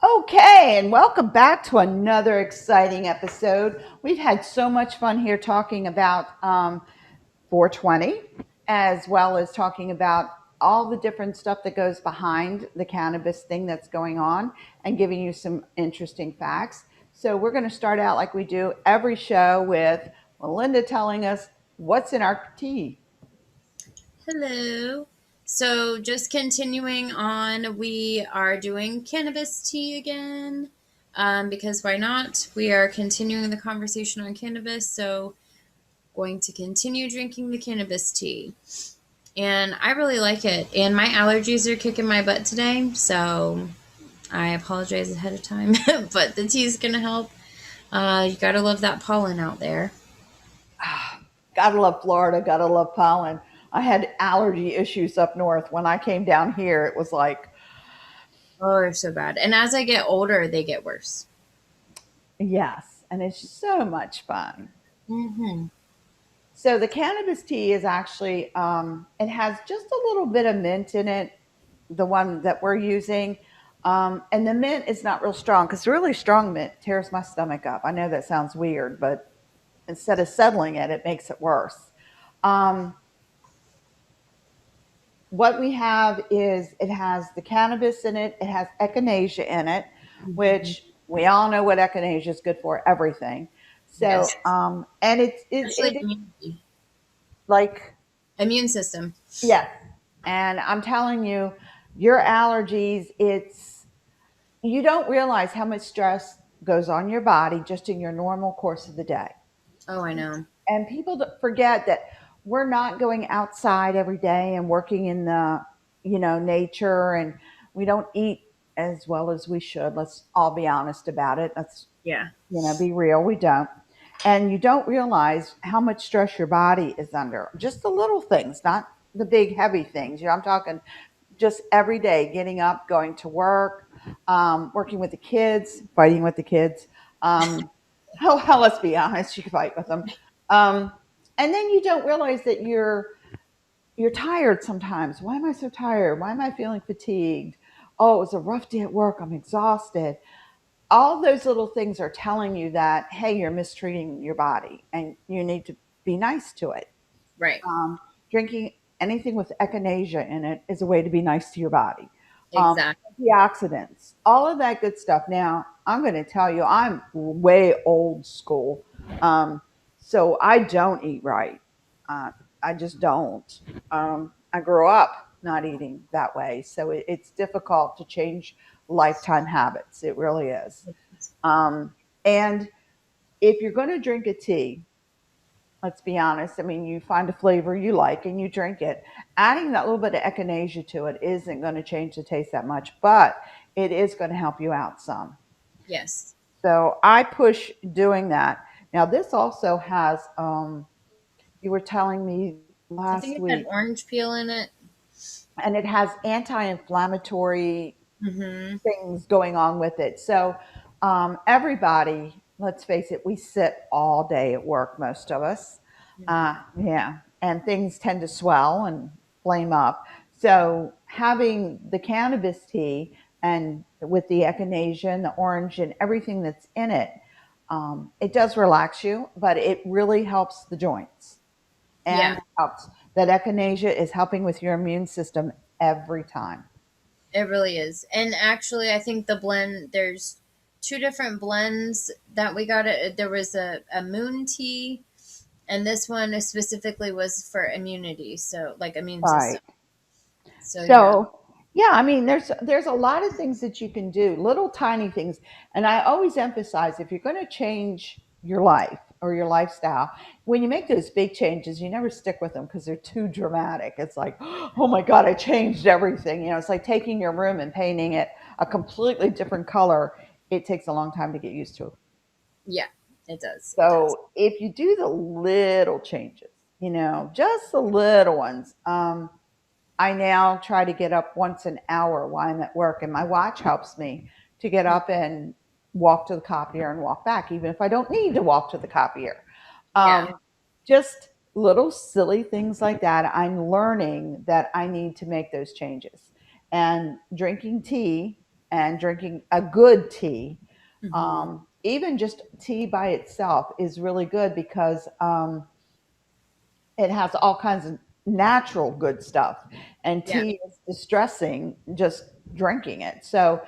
Okay, and welcome back to another exciting episode. We've had so much fun here talking about 420, as well as talking about all the different stuff that goes behind the cannabis thing that's going on and giving you some interesting facts. So, we're going to start out like we do every show with Mylinda telling us what's in our tea. Hello. So, just continuing on, we are doing cannabis tea again because why not? We are continuing the conversation on cannabis, so going to continue drinking the cannabis tea. And I really like it. And my allergies are kicking my butt today, so I apologize ahead of time, but the tea is going to help. You got to love that pollen out there. Gotta love Florida, gotta love pollen. I had allergy issues up north. When I came down here, it was like, Oh, they're so bad. And as I get older, they get worse. yes, and it's so much fun. Mm-hmm. So the cannabis tea is actually, it has just a little bit of mint in it, the one that we're using. And the mint is not real strong because really strong mint tears my stomach up. I know that sounds weird, but instead of settling it, it makes it worse. Um, what we have is it has the cannabis in it, it has echinacea in it, Mm-hmm. which we all know what echinacea is good for everything. So, Yes. and it's Especially it immunity. like Immune system. yes, and I'm telling you, your allergies, it's you don't realize how much stress goes on your body just in your normal course of the day. Oh, I know. And people forget that we're not going outside every day and working in the nature, and we don't eat as well as we should. Let's all be honest about it. Let's Yeah. be real, we don't. And you don't realize how much stress your body is under, just the little things, not the big heavy things. I'm talking just every day, getting up, going to work, working with the kids, fighting with the kids. Let's be honest, you can fight with them. Um, and then you don't realize that you're tired sometimes. Why am I so tired? Why am I feeling fatigued? Oh, it was a rough day at work. I'm exhausted. All those little things are telling you that, hey, you're mistreating your body and you need to be nice to it. Right. Drinking anything with echinacea in it is a way to be nice to your body. Exactly. Antioxidants, all of that good stuff. Now, I'm going to tell you, I'm way old school. Um, so I don't eat right. Uh, I just don't. I grew up not eating that way. So it's difficult to change lifetime habits. It really is. And if you're going to drink a tea, let's be honest. I mean, you find a flavor you like and you drink it. Adding that little bit of echinacea to it isn't going to change the taste that much, but it is going to help you out some. Yes. So I push doing that. Now, this also has, you were telling me I last think it had week, orange peel in it. and it has anti inflammatory Mm-hmm. things going on with it. So, everybody, let's face it, we sit all day at work, most of us. Yeah. And things tend to swell and flame up. So, having the cannabis tea and with the echinacea and the orange and everything that's in it, it does relax you, but it really helps the joints Yeah, and helps. That echinacea is helping with your immune system every time. it really is. And actually, I think the blend, there's two different blends that we got. It. There was a moon tea, and this one specifically was for immunity. So, like immune system. Right. So, yeah. So, yeah, I mean, there's a lot of things that you can do, little tiny things. And I always emphasize if you're going to change your life or your lifestyle, when you make those big changes, you never stick with them because they're too dramatic. It's like, oh my God, I changed everything. It's like taking your room and painting it a completely different color. It takes a long time to get used to. Yeah, it does. It does. So if you do the little changes, just the little ones, I now try to get up once an hour while I'm at work, and my watch helps me to get up and walk to the copier and walk back, even if I don't need to walk to the copier. Yeah. Just little silly things like that. I'm learning that I need to make those changes. And drinking tea and drinking a good tea, Hmm. even just tea by itself, is really good because it has all kinds of natural good stuff. And Yeah. tea is distressing just drinking it. So,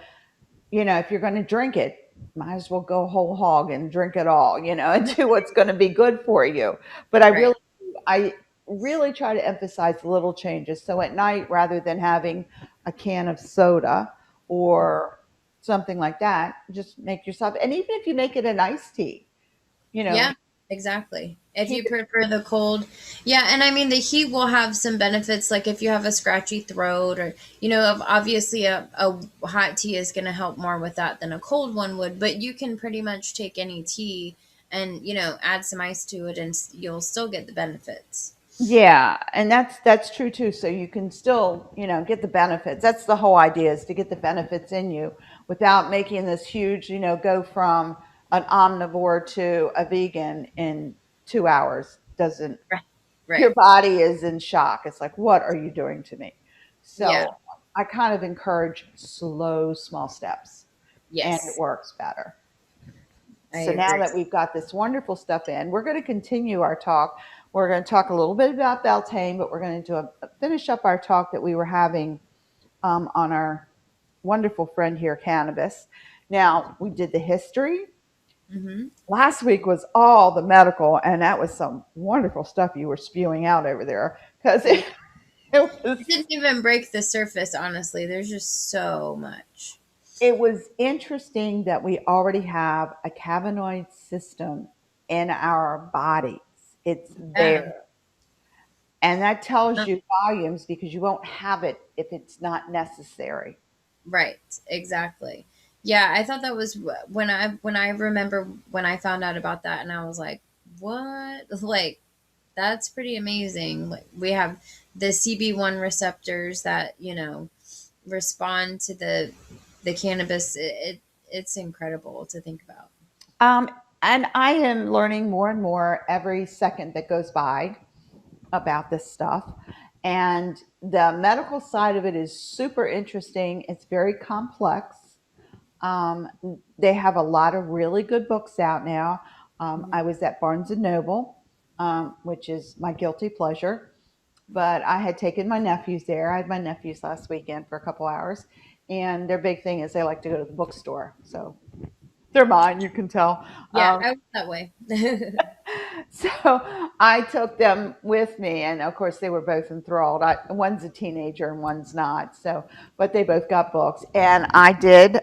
if you're going to drink it, might as well go whole hog and drink it all, and do what's going to be good for you. But Right. I really try to emphasize little changes. So at night, rather than having a can of soda or something like that, just make yourself, and even if you make it an iced tea, you know, Yeah, exactly. If keep you it. prefer the cold, yeah, and I mean the heat will have some benefits, like if you have a scratchy throat, or obviously a hot tea is going to help more with that than a cold one would. But you can pretty much take any tea and add some ice to it, and you'll still get the benefits. Yeah, and that's true too. So you can still, get the benefits. That's the whole idea, is to get the benefits in you without making this huge, go from an omnivore to a vegan in 2 hours. Doesn't Right. Your Right. body is in shock. It's like, what are you doing to me? Yeah. So I kind of encourage slow, small steps, and it Yes, works better. I So now agree. that we've got this wonderful stuff in, we're going to continue our talk. We're going to talk a little bit about Beltane, but we're going to finish up our talk that we were having on our wonderful friend here, Cannabis. Now, we did the history. Hmm. Last week was all the medical, and that was some wonderful stuff you were spewing out over there, because Yeah, it it was didn't even break the surface. Honestly, there's just so much. it was interesting that we already have a cannabinoid system in our bodies. It's Yeah. there. And that tells you volumes, because you won't have it if it's not necessary. Right, exactly. Yeah, I thought that was when I remember when I found out about that, and I was like, "What?" Like, that's pretty amazing. Like, we have the CB1 receptors that respond to the cannabis. It's incredible to think about. Um, and I am learning more and more every second that goes by about this stuff. And the medical side of it is super interesting. It's very complex. Um, they have a lot of really good books out now. I was at Barnes and Noble, which is my guilty pleasure, but I had taken my nephews there. I had my nephews last weekend for a couple hours, and their big thing is they like to go to the bookstore. So they're mine, you can tell. Yeah, I was that way. So I took them with me, and of course they were both enthralled. One's a teenager and one's not. So, but they both got books, and I did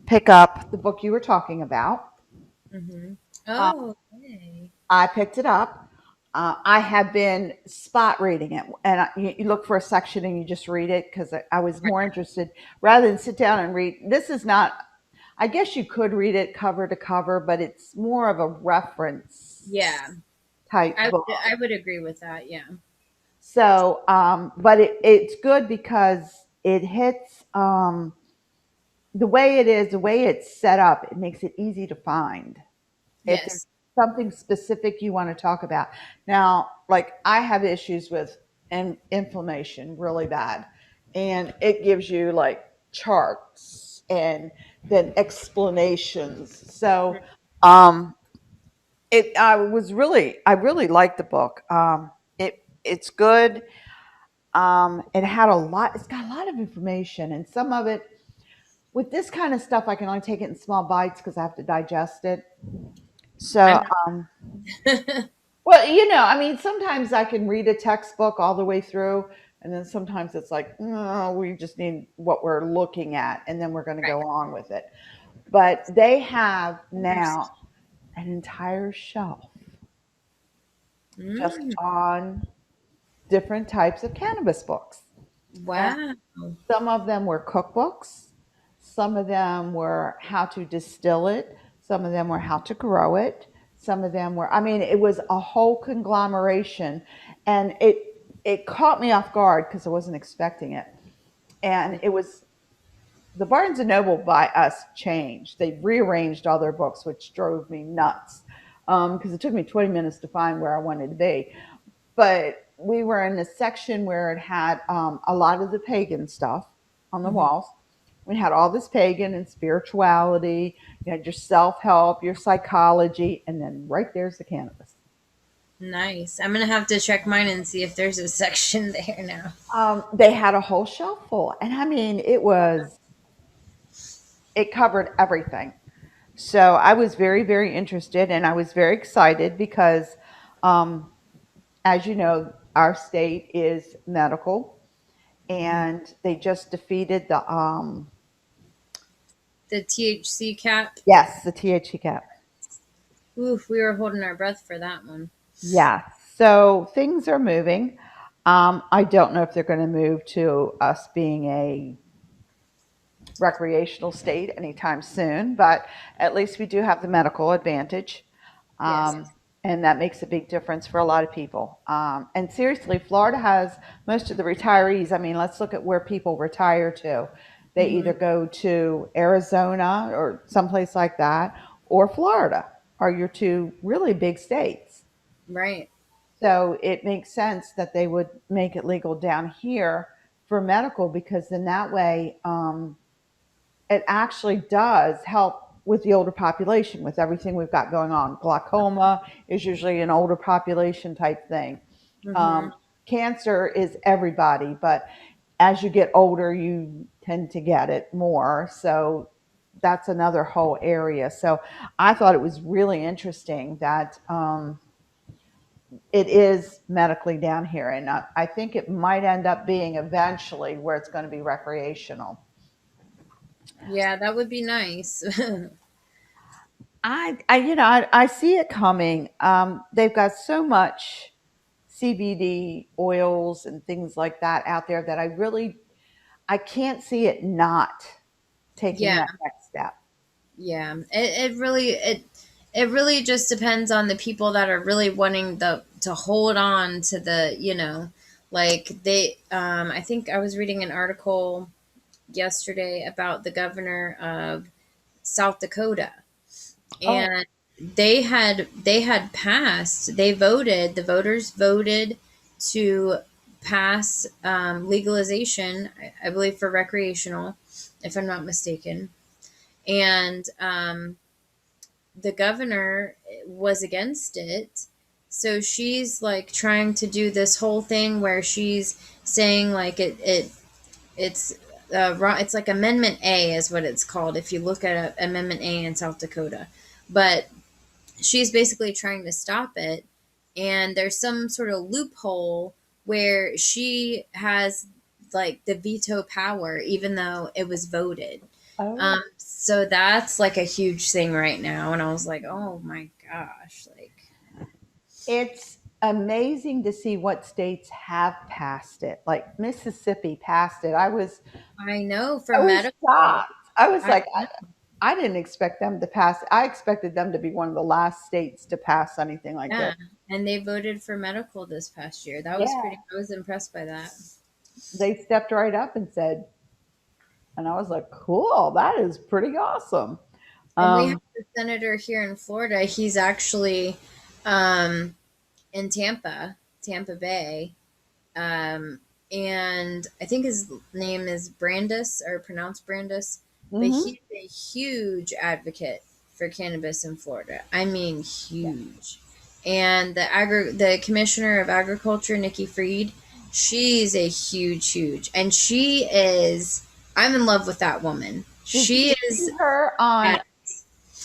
pick up the book you were talking about. Hmm. Uh, Oh, okay. I picked it up. I have been spot reading it, and you look for a section and you just read it, because I was Right. more interested, rather than sit down and read. This is not. I guess you could read it cover to cover, but it's more of a reference Yeah, type I book. I would agree with that. Yeah. So, but it's good because it hits the way it is, the way it's set up. It makes it easy to find if there's Yes. something specific you want to talk about. Now, like I have issues with inflammation really bad, and it gives you like charts and then explanations. So, um, I really liked the book. It's good. It's got a lot of information, and some of it, with this kind of stuff, I can only take it in small bites because I have to digest it. So, I'm not. well, I mean, sometimes I can read a textbook all the way through, and then sometimes it's like, no, we just need what we're looking at, and then we're going to Right. go on with it. But they have now an entire shelf just Mm, on different types of cannabis books. wow. Some of them were cookbooks. Some of them were how to distill it. Some of them were how to grow it. Some of them were, I mean, it was a whole conglomeration. And it caught me off guard because I wasn't expecting it. And it was the Barnes and Noble by us changed. They rearranged all their books, which drove me nuts because it took me 20 minutes to find where I wanted to be. But we were in a section where it had a lot of the pagan stuff on the Mhm. walls. We had all this pagan and spirituality. You had your self help, your psychology, and then right there's the cannabis. Nice. I'm gonna have to check mine and see if there's a section there now. They had a whole shelf full, and I mean, it covered everything. So I was very, very interested, and I was very excited because, um, as you know, our state is medical, Mhm. and they just defeated the The THC cap. yes, the THC cap. Oof, we were holding our breath for that one. Yeah, so things are moving. I don't know if they're going to move to us being a recreational state anytime soon, but at least we do have the medical advantage. Yes. Um, and that makes a big difference for a lot of people. And seriously, Florida has most of the retirees. I mean, let's look at where people retire to. They Hmm. either go to Arizona or someplace like that, or Florida are your two really big states. Right. So it makes sense that they would make it legal down here for medical because then that way it actually does help with the older population with everything we've got going on. Glaucoma is usually an older population type thing. Hmm. Um, Cancer is everybody, but as you get older, you tend to get it more. So that's another whole area. So I thought it was really interesting that it is medically down here. And I think it might end up being eventually where it's going to be recreational. Yeah, that would be nice. I see it coming. They've got so much CBD oils and things like that out there that I can't see it not taking Yeah. that next step. Yeah. It really just depends on the people that are really wanting the to hold on to the, like they I think I was reading an article yesterday about the governor of South Dakota, Oh, and they had passed, the voters voted to pass legalization, I believe, for recreational, if I'm not mistaken. And the governor was against it. So she's like trying to do this whole thing where she's saying like it's wrong. It's like Amendment A is what it's called if you look at Amendment A in South Dakota. But she's basically trying to stop it, and there's some sort of loophole where she has like the veto power even though it was voted. oh, So that's like a huge thing right now, and I was like, oh my gosh, like, it's amazing to see what states have passed it. Like Mississippi passed it. I know for I was medical. shocked. I was I like, I didn't expect them to pass. I expected them to be one of the last states to pass anything like this. Yeah, and they voted for medical this past year. That was Yeah, pretty. I was impressed by that. they stepped right up and said, and I was like, cool, that is pretty awesome. And we have Um, a senator here in Florida. He's actually um, in Tampa Bay, um, and I think his name is Brandis, or pronounced Brandis. But mhm. he's a huge advocate for cannabis in Florida. I mean, huge. And the commissioner of agriculture, Nikki Freed, she's a huge, and she is. I'm in love with that woman. Did you She see is. her on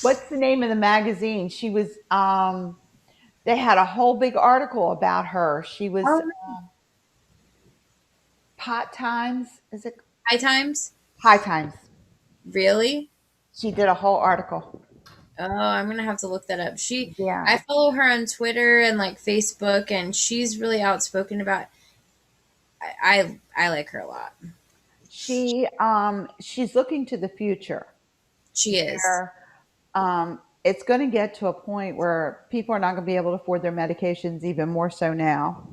what's the name of the magazine? She was they had a whole big article about her. She was Oh, Pot Times, is it High Times? High Times? Really? She did a whole article. Oh, I'm gonna have to look that up. Yeah. I follow her on Twitter and like Facebook, and she's really outspoken about. I like her a lot. She's looking to the future She is. where it's going to get to a point where people are not going to be able to afford their medications even more so now.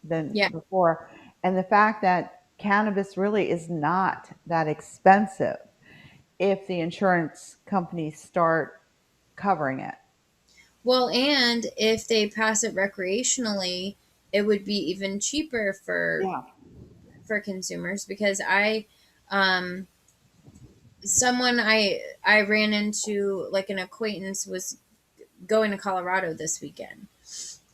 than Yeah. before. And the fact that cannabis really is not that expensive if the insurance companies start covering it. Well, and if they pass it recreationally, it would be even cheaper Yeah. for consumers because um someone I ran into, like an acquaintance, was going to Colorado this weekend,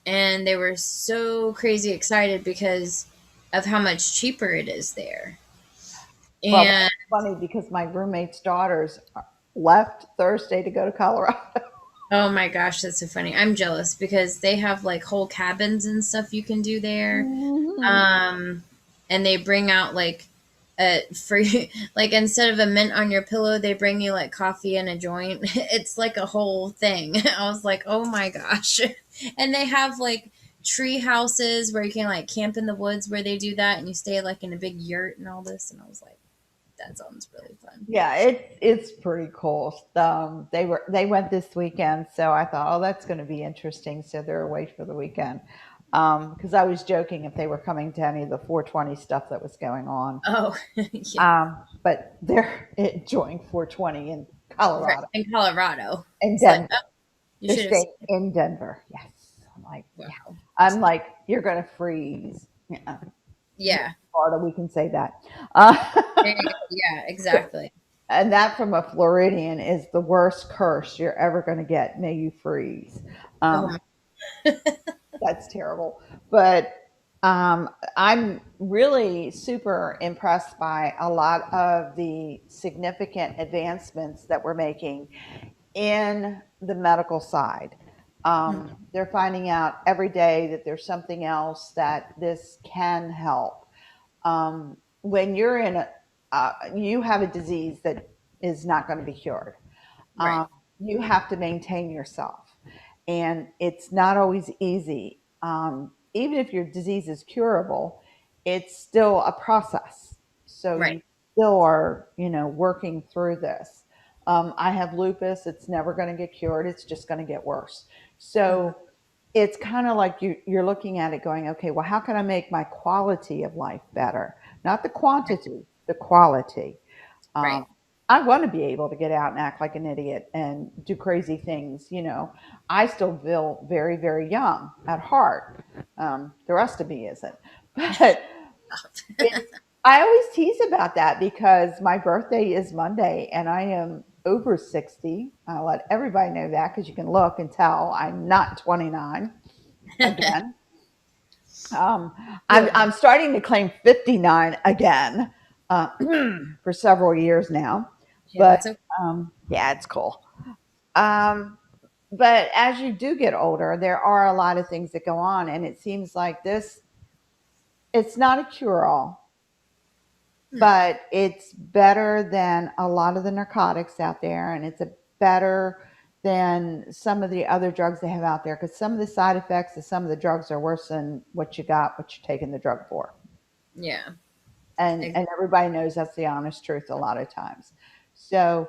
and they were so crazy excited because of how much cheaper it is there. Well, And that's funny because my roommate's daughters left Thursday to go to Colorado. oh my gosh, that's so funny. I'm jealous because they have like whole cabins and stuff you can do there. Mhm. Um, and they bring out like a free, like instead of a mint on your pillow, they bring you like coffee and a joint. It's like a whole thing. I was like, oh my gosh. And they have like tree houses where you can like camp in the woods where they do that, and you stay like in a big yurt and all this. And I was like, that sounds really fun. Yeah, it's pretty cool. They went this weekend, so I thought, oh, that's going to be interesting. So they're away for the weekend. Because I was joking if they were coming to any of the 420 stuff that was going on. Oh, yeah. But they're enjoying 420 in Right. Colorado In Colorado. and It's like, oh, Denver. you They're should have seen staying it. in Denver. Yes. I'm like, yeah. Wow. I'm like, you're going to freeze. Yeah. Yeah. Florida, we can say that. Uh, There you go. Yeah, exactly. and that from a Floridian is the worst curse you're ever going to get. May you freeze. Oh Um, my. that's terrible. But I'm really super impressed by a lot of the significant advancements that we're making in the medical side. They're finding out every day that there's something else that this can help. When you're in you have a disease that is not going to be cured. Right. Um, you have to maintain yourself, and it's not always easy. Even if your disease is curable, it's still a process. So Right. you still are, working through this. I have lupus. It's never going to get cured. It's just going to get worse. Hmm. So it's kind of like you're looking at it going, okay, well, how can I make my quality of life better? Not the quantity, the quality. Right. Um, I want to be able to get out and act like an idiot and do crazy things. I still feel very, very young at heart. The rest of me isn't. But it's, I always tease about that because my birthday is Monday and I am over 60. I'll let everybody know that because you can look and tell I'm not 29 again. Um, I'm, Yeah. I'm starting to claim 59 again for several years now. Yeah, But that's okay. yeah, it's cool. Um, but as you do get older, there are a lot of things that go on. And it seems like it's not a cure all, Hmm. but it's better than a lot of the narcotics out there. And it's a better than some of the other drugs they have out there because some of the side effects of some of the drugs are worse than what you're taking the drug for. Yeah. Ex- And everybody knows that's the honest truth a lot of times. So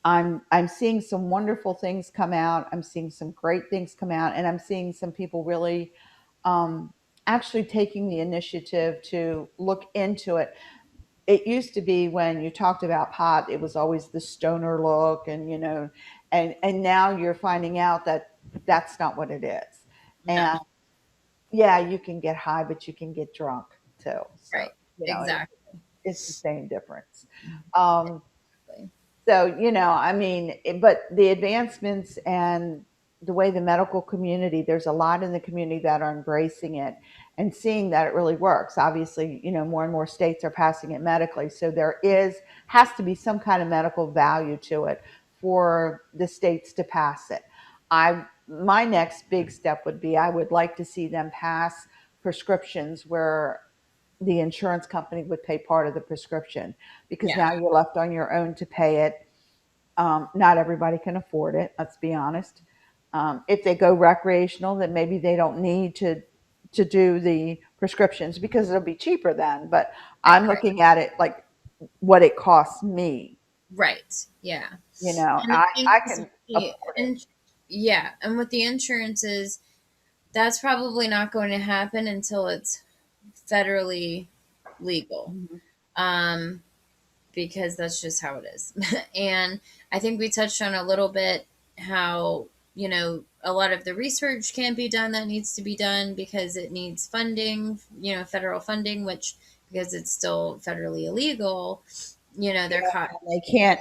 I'm seeing some wonderful things come out. I'm seeing some great things come out, and I'm seeing some people really um, actually taking the initiative to look into it. It used to be when you talked about pot, it was always the stoner look, and and now you're finding out that that's not what it is. No. And yeah, you can get high, but you can get drunk too. So Right. you know, Exactly. it's the same difference. Um, Exactly. so, I mean, but the advancements and the way the medical community, there's a lot in the community that are embracing it and seeing that it really works. Obviously, more and more states are passing it medically. So has to be some kind of medical value to it for the states to pass it. My next big step would be I would like to see them pass prescriptions where the insurance company would pay part of the prescription because Yeah. now you're left on your own to pay it. Not everybody can afford it. Let's be honest. If they go recreational, then maybe they don't need to do the prescriptions because it'll be cheaper then. But Right. I'm Right. looking at it like what it costs me. Right. Yeah. And the thing I is, can afford it. yeah, and with the insurances, that's probably not going to happen until it's federally legal. Mhm. Um, because that's just how it is. And I think we touched on a little bit how, a lot of the research can't be done that needs to be done because it needs funding, federal funding, which because it's still federally illegal, they're caught. And they can't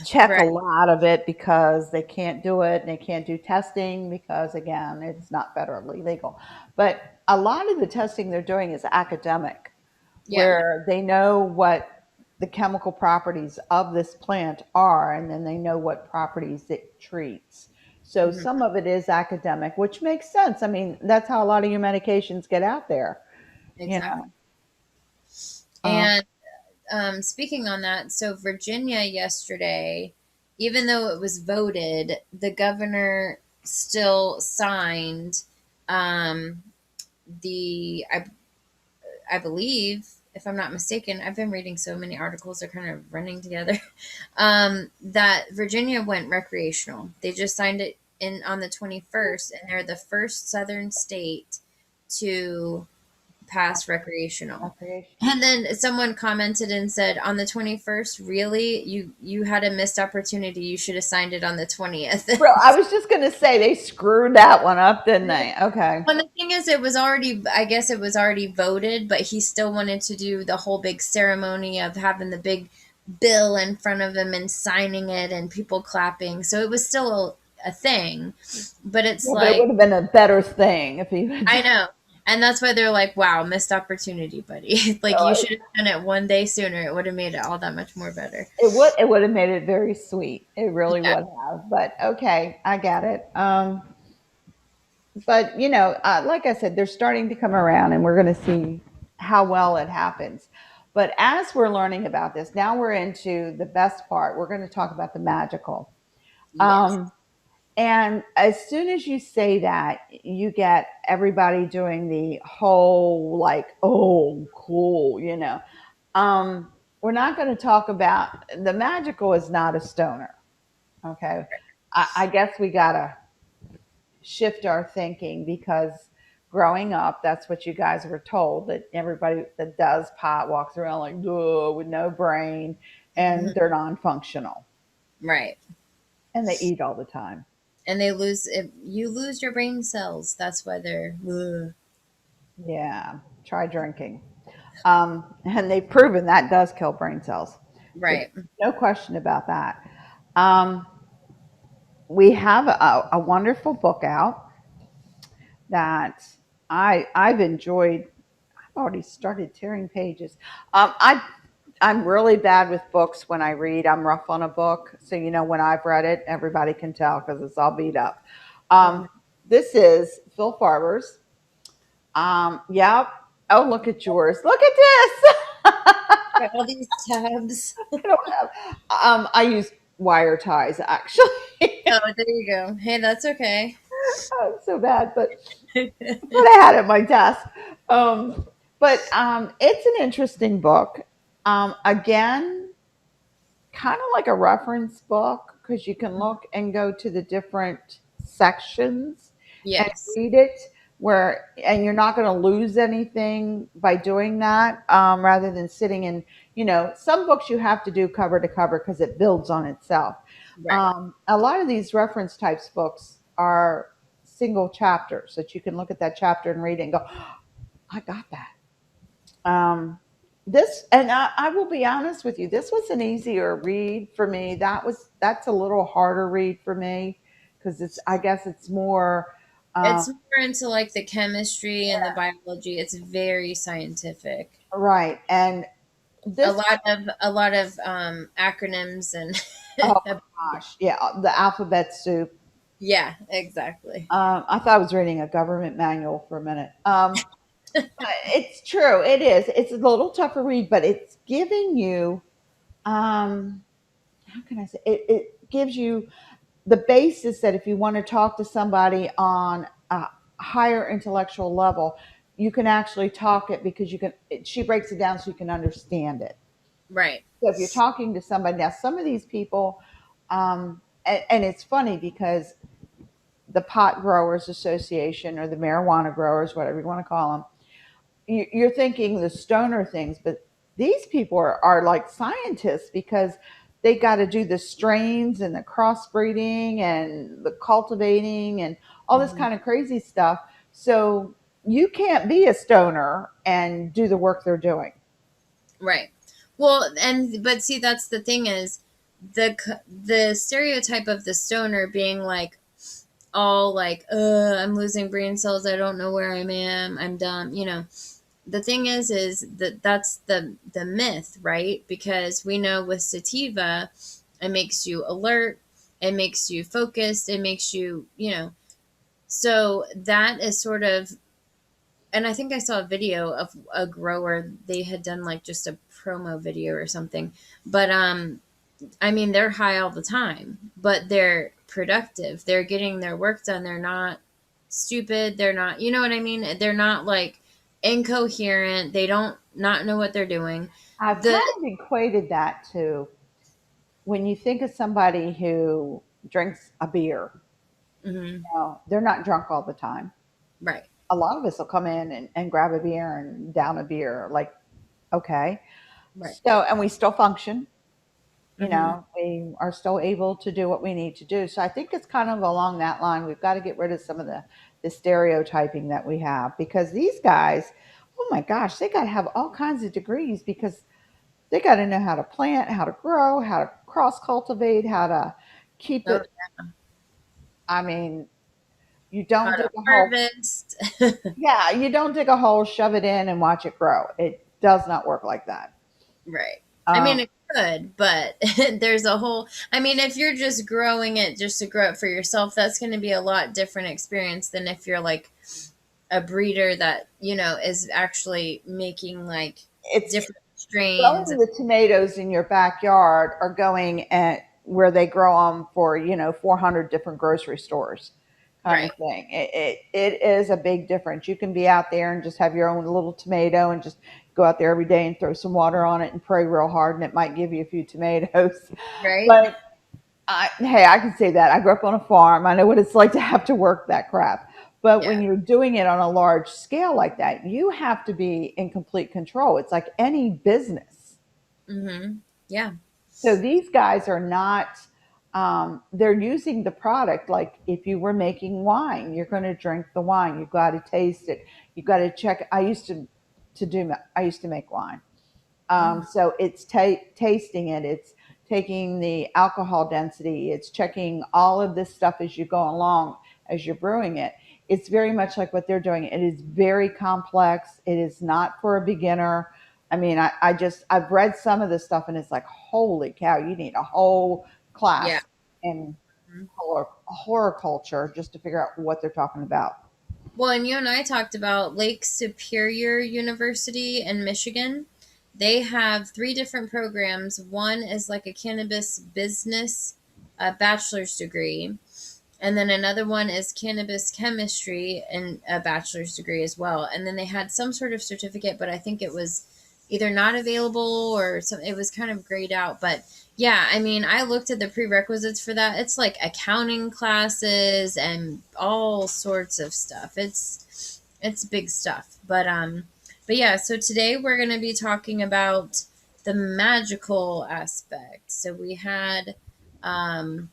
check a Correct. lot of it because they can't do it and they can't do testing because, again, it's not federally legal. But a lot of the testing they're doing is academic, Yeah. where they know what the chemical properties of this plant are, and then they know what properties it treats. So Hmm. some of it is academic, which makes sense. I mean, that's how a lot of your medications get out there, you Exactly. know. Um, And speaking on that, so Virginia yesterday, even though it was voted, the governor still signed um, I believe, if I'm not mistaken, I've been reading so many articles, they're kind of running together. That Virginia went recreational. They just signed it in on the 21st, and they're the first southern state to pass recreational. Recreation. And then someone commented and said, "On the 21st, really? You had a missed opportunity. You should have signed it on the 20th." Bro, I was just going to say they screwed that one up, didn't they? Okay. Well, the thing is, I guess it was already voted, but he still wanted to do the whole big ceremony of having the big bill in front of him and signing it and people clapping. So it was still a thing, but it's Yeah, but it would like, have been a better thing if he would I just. know. And that's why they're like, wow, missed opportunity, buddy. Like, you should have done it one day sooner. It would have made it all that much more better. It would have made it very sweet. It really Yeah. would have. But okay, I get it. But like I said, they're starting to come around, and we're going to see how well it happens. But as we're learning about this, now we're into the best part. We're going to talk about the magical. Yes. Um, and as soon as you say that, you get everybody doing the whole like, oh, cool. We're not going to talk about the magical is not a stoner. Okay. I guess we got to shift our thinking because growing up, that's what you guys were told, that everybody that does pot walks around like, duh, with no brain and Mhm. they're non functional Right. and they eat all the time. And they lose, if you lose your brain cells, that's why they're, ugh. Yeah. Try drinking. And they've proven that does kill brain cells. So Right. no question about that. Um, we have a wonderful book out that I've enjoyed. I've already started tearing pages. I'm really bad with books when I read. I'm rough on a book, so when I've read it, everybody can tell because it's all beat up. Um, Mhm. this is Phil Farber's. Yep. Oh, look at yours. Look at this. Got all these tabs. I don't have. I use wire ties actually. Oh, there you go. Hey, that's okay. Oh, so bad, but I had it at my desk. But it's an interesting book. Again, kind of like a reference book because you can look and go to the different sections and Yes. read it and you're not going to lose anything by doing that, rather than sitting in, some books you have to do cover to cover because it builds on itself. Right. A lot of these reference types books are single chapters that you can look at that chapter and read it and go, I got that. This and I will be honest with you, this was an easier read for me. That's a little harder read for me because I guess it's more It's more into like the chemistry and the biology. It's very scientific. right. And A this, lot of acronyms and oh gosh, yeah, the alphabet soup. yeah, exactly. I thought I was reading a government manual for a minute. It's true. It is. It's a little tougher read, but it's giving you, um, how can I say, it gives you the basis that if you want to talk to somebody on a higher intellectual level, you can actually talk it because she breaks it down so you can understand it. Right. So if you're talking to somebody, now some of these people, and it's funny because the Pot Growers Association or the Marijuana Growers, whatever you want to call them, you're thinking the stoner things, but these people are like scientists because they got to do the strains and the crossbreeding and the cultivating and all this Mhm. kind of crazy stuff. So you can't be a stoner and do the work they're doing. Right. Well, and but see, that's the thing is the stereotype of the stoner being like all like, I'm losing brain cells. I don't know where I am. I'm dumb. The thing is that that's the myth, right? Because we know with sativa, it makes you alert, it makes you focused, it makes you, so that is sort of, and I think I saw a video of a grower. They had done like just a promo video or something. But I mean, they're high all the time, but they're productive. They're getting their work done. They're not stupid. They're not, you know what I mean? They're not like incoherent. They don't not know what they're doing. I've The kind of equated that to when you think of somebody who drinks a beer, mhm, they're not drunk all the time. right, A lot of us will come in and grab a beer and down a beer, like, okay. right, So, and we still function, hmm, we are still able to do what we need to do. So I think it's kind of along that line. We've got to get rid of some of the stereotyping that we have because these guys, oh my gosh, they got to have all kinds of degrees because they got to know how to plant, how to grow, how to cross cultivate, how to keep oh, it. I mean, you how don't dig to a hole. harvest, Yeah, you don't dig a hole, shove it in, and watch it grow. It does not work like that. right. I mean, Um, it could, but there's a whole. I mean, if you're just growing it just to grow it for yourself, that's going to be a lot different experience than if you're like a breeder that is actually making like it's different strains. growing the tomatoes in your backyard are going at where they grow them for 400 different grocery stores kind of Right, thing. It is a big difference. You can be out there and just have your own little tomato and just go out there every day and throw some water on it and pray real hard and it might give you a few tomatoes. right, But hey, I can say that. I grew up on a farm. I know what it's like to have to work that crap. But yeah, when you're doing it on a large scale like that, you have to be in complete control. It's like any business. yeah, So these guys are not, they're using the product like if you were making wine, you're going to drink the wine. You've got to taste it. You've got to check. I used to make wine. mm, So it's tasting it, it's taking the alcohol density, it's checking all of this stuff as you go along, as you're brewing it. It's very much like what they're doing. It is very complex. It is not for a beginner. I mean, I've read some of this stuff and it's like, holy cow, you need a whole yeah. class in horticulture just to figure out what they're talking about. Well, and you and I talked about Lake Superior University in Michigan. They have three different programs. One is like a cannabis business bachelor's degree. And then another one is cannabis chemistry and a bachelor's degree as well. And then they had some sort of certificate, but I think it was either not available or some, it was kind of grayed out. But yeah, I mean, I looked at the prerequisites for that. It's like accounting classes and all sorts of stuff. It's big stuff. But yeah, so today we're going to be talking about the magical aspect. So we had um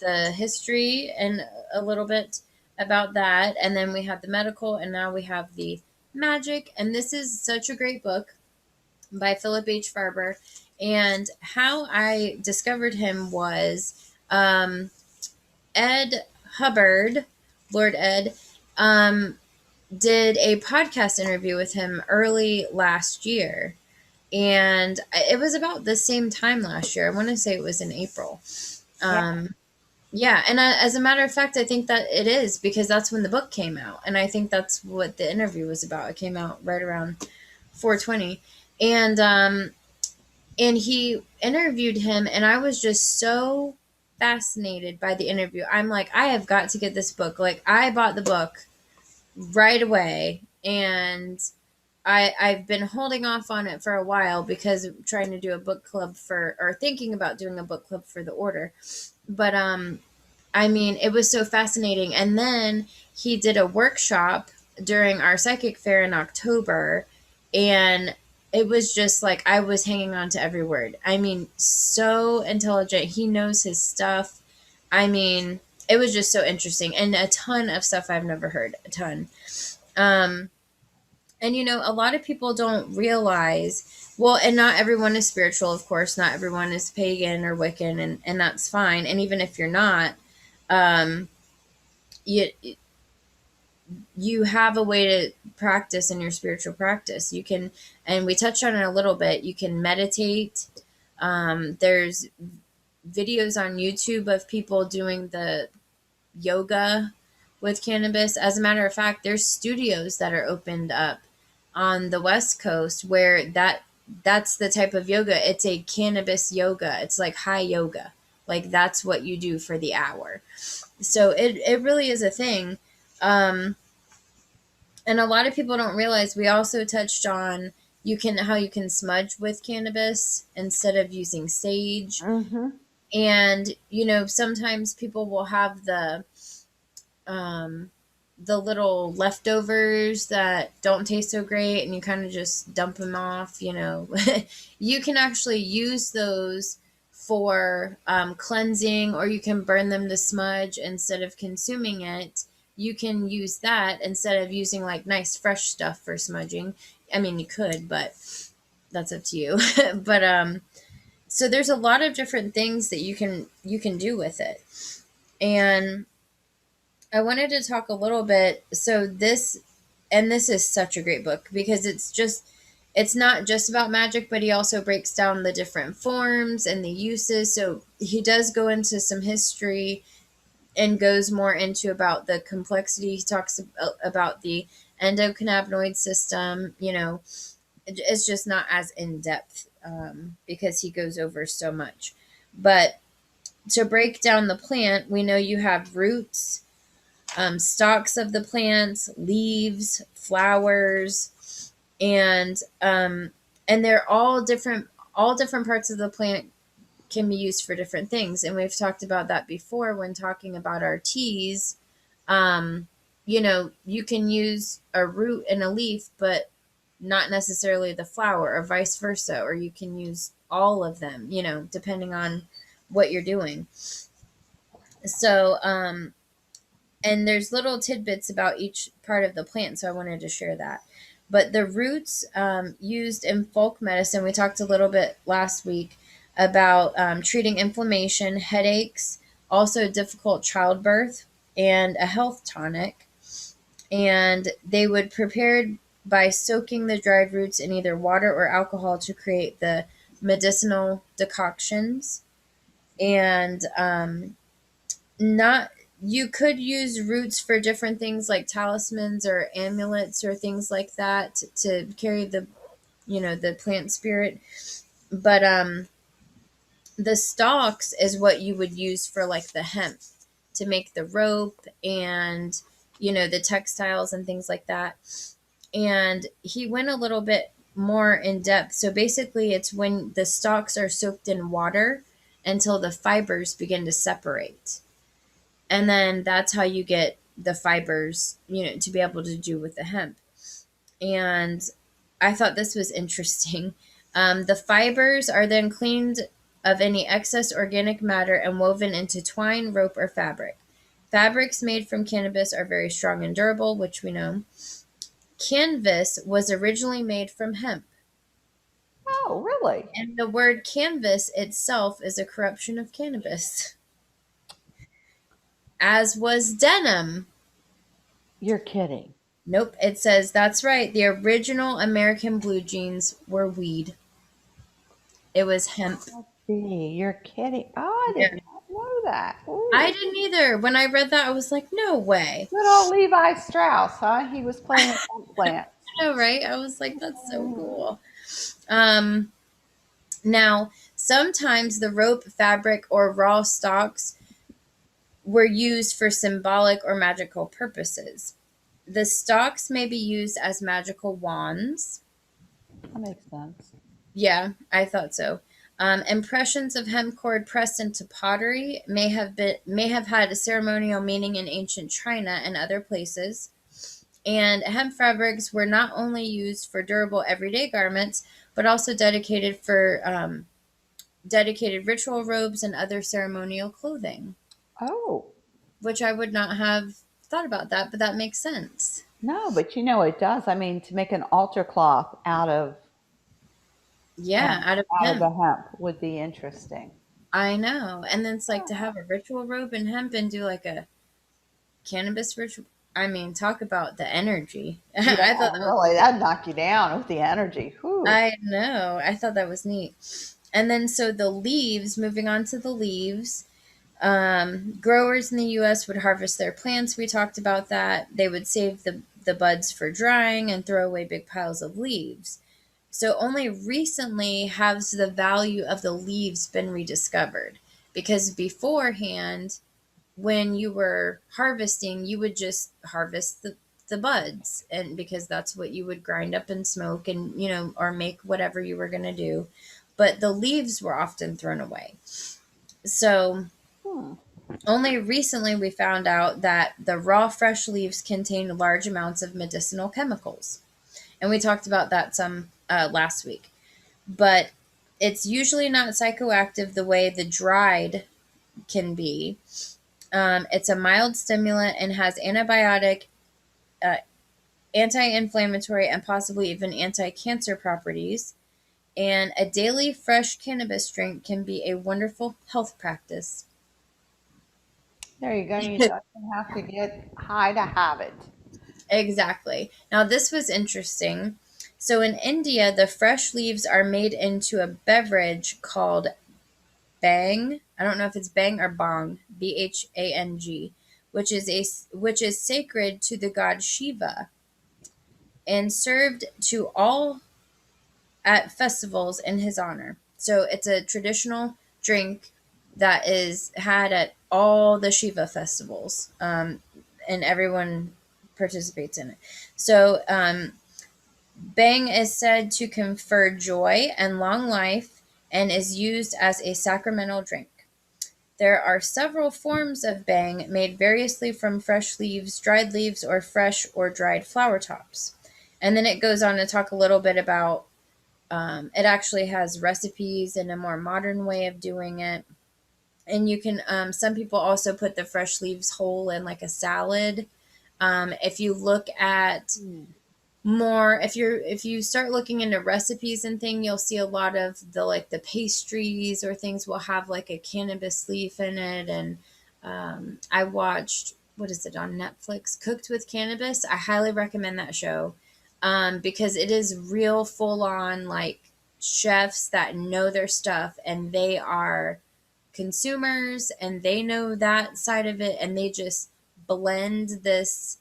the history and a little bit about that. And then we have the medical, and now we have the magic. And this is such a great book by Philip H. Farber. And how I discovered him was Ed Hubbard, Lord Ed, um, did a podcast interview with him early last year. And it was about the same time last year. I want to say it was in April. Yeah. Um, yeah, and as a matter of fact, I think that it is because that's when the book came out, and I think that's what the interview was about. It came out right around 420, and and he interviewed him, and I was just so fascinated by the interview. I'm like, I have got to get this book. Like, I bought the book right away, and I've been holding off on it for a while because of trying to do a book club for, or thinking about doing a book club for the order, but I mean, it was so fascinating. And then he did a workshop during our psychic fair in October, and it was just like I was hanging on to every word. I mean, so intelligent. He knows his stuff. I mean, it was just so interesting, and a ton of stuff I've never heard. A ton. Um, and a, a lot of people don't realize, well, and not everyone is spiritual, of course, not everyone is pagan or Wiccan, and that's fine. And even if you're not, um, you you have a way to practice in your spiritual practice. You can, and we touched on it a little bit, you can meditate. There's videos on YouTube of people doing the yoga with cannabis. As a matter of fact, there's studios that are opened up on the West Coast where that's the type of yoga. It's a cannabis yoga. It's like high yoga. Like that's what you do for the hour. So it really is a thing. And a lot of people don't realize we also touched on how you can smudge with cannabis instead of using sage. Mm-hmm. And sometimes people will have um the little leftovers that don't taste so great, and you kind of just dump them off. You can actually use those for cleansing, or you can burn them to smudge instead of consuming it. You can use that instead of using like nice fresh stuff for smudging. I mean, you could, but that's up to you. But so there's a lot of different things that you can do with it. And I wanted to talk a little bit. So this is such a great book because it's not just about magic, but he also breaks down the different forms and the uses. So he does go into some history and goes more into about the complexity. He talks about the endocannabinoid system. It's just not as in depth because he goes over so much. But to break down the plant, we know you have roots, stalks of the plants, leaves, flowers, and they're all different. All different parts of the plant can be used for different things, and we've talked about that before when talking about our teas. You can use a root and a leaf, but not necessarily the flower, or vice versa, or you can use all of them. Depending on what you're doing. So, and there's little tidbits about each part of the plant, so I wanted to share that. But the roots used in folk medicine, we talked a little bit last week about treating inflammation, headaches, also difficult childbirth, and a health tonic. And they would prepare by soaking the dried roots in either water or alcohol to create the medicinal decoctions. And not you could use roots for different things like talismans or amulets or things like that to carry the plant spirit. But the stalks is what you would use for like the hemp to make the rope and the textiles and things like that. And he went a little bit more in depth. So basically it's when the stalks are soaked in water until the fibers begin to separate, and then that's how you get the fibers to be able to do with the hemp. And I thought this was interesting. The fibers are then cleaned of any excess organic matter and woven into twine, rope, or fabric. Fabrics made from cannabis are very strong and durable, which we know. Canvas was originally made from hemp, Oh, really? and the word canvas itself is a corruption of cannabis, as was denim. You're kidding. Nope, it says that's right. The original American blue jeans were weed. It was hemp. Gee, you're kidding. Oh, I Yeah. did not know that. I Ooh. didn't either. When I read that, I was like, no way. Good old Levi Strauss, huh? He was playing with hemp plants. I know, right? I was like, that's so Mm. cool. Now, sometimes the rope, fabric, or raw stalks were used for symbolic or magical purposes. The stalks may be used as magical wands. That makes sense. Yeah, I thought so. Impressions of hemp cord pressed into pottery may have had a ceremonial meaning in ancient China and other places. And hemp fabrics were not only used for durable everyday garments, but also dedicated ritual robes and other ceremonial clothing, Oh, which I would not have thought about that, but that makes sense. no, but it does. I mean, to make an altar cloth Yeah, out of out of hemp. the hemp would be interesting. I know. And then it's like to Yeah, have a ritual robe in hemp and do like a cannabis ritual. I mean, talk about the energy. yeah, I thought that was really, really, that'd knock you down with the energy. Whew. I know. I thought that was neat. And then so the leaves, moving on to the leaves, growers in the US would harvest their plants. We talked about that. They would save the buds for drying and throw away big piles of leaves. So only recently has the value of the leaves been rediscovered, because beforehand, when you were harvesting, you would just harvest the buds, and because that's what you would grind up and smoke and, or make whatever you were going to do. But the leaves were often thrown away. So Hmm. only recently we found out that the raw fresh leaves contain large amounts of medicinal chemicals. And we talked about that some last week. But it's usually not psychoactive the way the dried can be. It's a mild stimulant and has antibiotic, uh, anti inflammatory, and possibly even anti cancer properties. And a daily fresh cannabis drink can be a wonderful health practice. There you go. You don't have to get high to have it. Exactly. Now, this was interesting. So, in India, the fresh leaves are made into a beverage called Bang. I don't know if it's Bang or Bong, Bhang, which is sacred to the god Shiva and served to all at festivals in his honor. So it's a traditional drink that is had at all the Shiva festivals, and everyone participates in it. So Bang is said to confer joy and long life and is used as a sacramental drink. There are several forms of bang made variously from fresh leaves, dried leaves, or fresh or dried flower tops. And then it goes on to talk a little bit about it actually has recipes and a more modern way of doing it. And you can, some people also put the fresh leaves whole in like a salad. If you look at Hmm. more, if you start looking into recipes and thing, you'll see a lot of the pastries or things will have like a cannabis leaf in it. And I watched, what is it on Netflix, Cooked with Cannabis. I highly recommend that show, because it is real full on like chefs that know their stuff, and they are consumers and they know that side of it, and they just blend this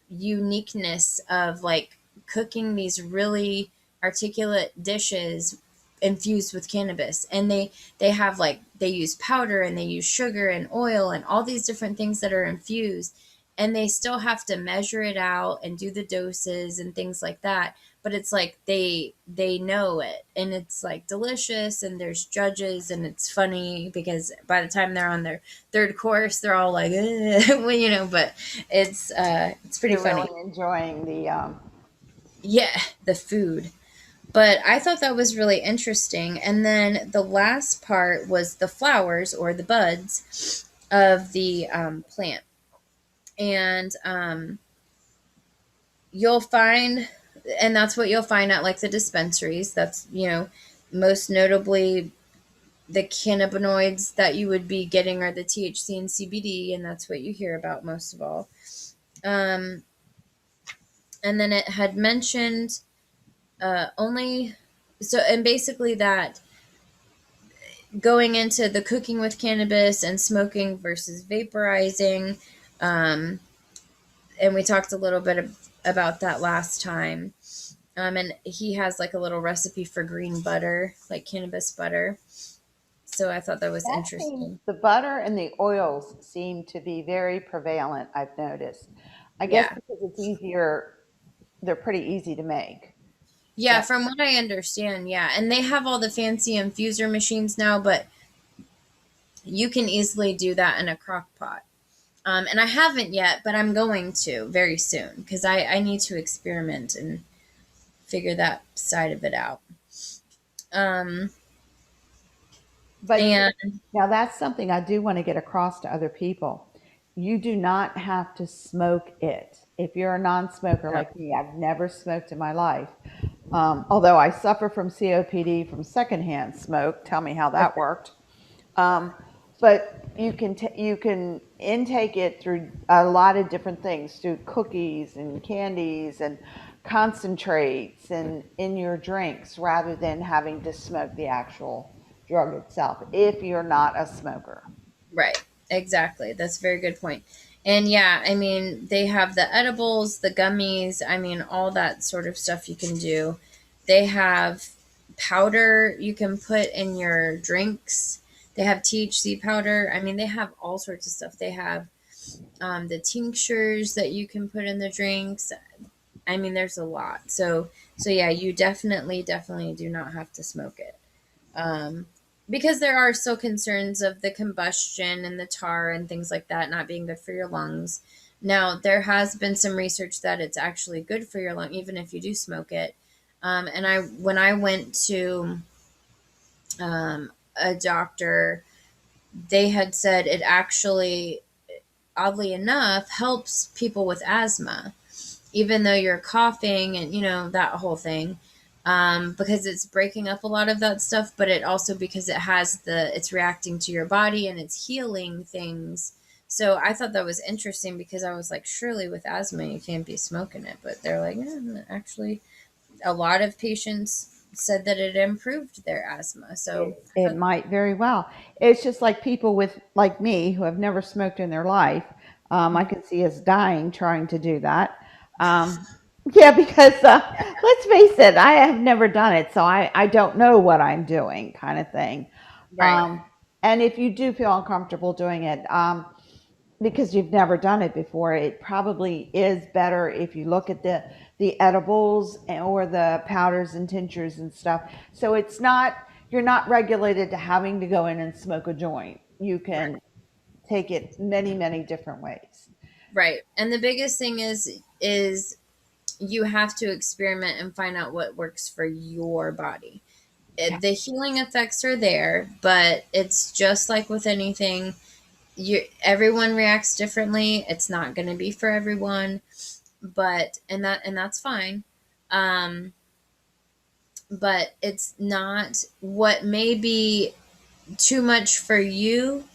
uniqueness of like cooking these really articulate dishes infused with cannabis. And they have like, they use powder and they use sugar and oil and all these different things that are infused, and they still have to measure it out and do the doses and things like that. But it's like they know it, and it's like delicious, and there's judges, and it's funny because by the time they're on their third course, they're all like well, but it's pretty You're funny. really enjoying the. Yeah, the food. But I thought that was really interesting. And then the last part was the flowers or the buds of the plant. And you'll find, and that's what you'll find at like the dispensaries. That's, most notably the cannabinoids that you would be getting are the THC and CBD, and that's what you hear about most of all. Um, and then it had mentioned only so, and basically that going into the cooking with cannabis and smoking versus vaporizing, um, and we talked a little bit about that last time. And he has like a little recipe for green butter, like cannabis butter. So I thought that was That seems interesting. the butter and the oils seem to be very prevalent. I've noticed. I guess Yeah. because it's easier. They're pretty easy to make. Yeah, That from what I understand, yeah. And they have all the fancy infuser machines now, but you can easily do that in a crock pot. And I haven't yet, but I'm going to very soon because I need to experiment and figure that side of it out. Um, But and now that's something I do want to get across to other people. You do not have to smoke it. If you're a non-smoker like me, I've never smoked in my life. Although I suffer from COPD from secondhand smoke. Tell me how that worked. Um, but you can intake it through a lot of different things, through cookies and candies and concentrates and in your drinks, rather than having to smoke the actual drug itself. If you're not a smoker, right, exactly. That's a very good point. And yeah, I mean, they have the edibles, the gummies, I mean, all that sort of stuff you can do. They have powder you can put in your drinks. They have THC powder. I mean, they have all sorts of stuff. They have the tinctures that you can put in the drinks. I mean, there's a lot. So yeah, you definitely do not have to smoke it. Um, because there are still concerns of the combustion and the tar and things like that not being good for your lungs. Now, there has been some research that it's actually good for your lung, even if you do smoke it. And when I went to a doctor, they had said it actually, oddly enough, helps people with asthma even though you're coughing and that whole thing, because it's breaking up a lot of that stuff, but it also because it's reacting to your body and it's healing things. So I thought that was interesting because I was like, surely with asthma you can't be smoking it, but they're like, actually a lot of patients said that it improved their asthma. So I it thought, might very well. It's just like people with like me who have never smoked in their life. I can see us dying trying to do that. Um, yeah, because let's face it, I have never done it, so I don't know what I'm doing, kind of thing. right, And if you do feel uncomfortable doing it, because you've never done it before, it probably is better if you look at the edibles or the powders and tinctures and stuff. So it's not, you're not regulated to having to go in and smoke a joint. You right, can take it many different ways. right. And the biggest thing is you have to experiment and find out what works for your body. Yeah. The healing effects are there, but it's just like with anything. Everyone reacts differently. It's not going to be for everyone, but and that's fine. Um, but it's not what may be too much for you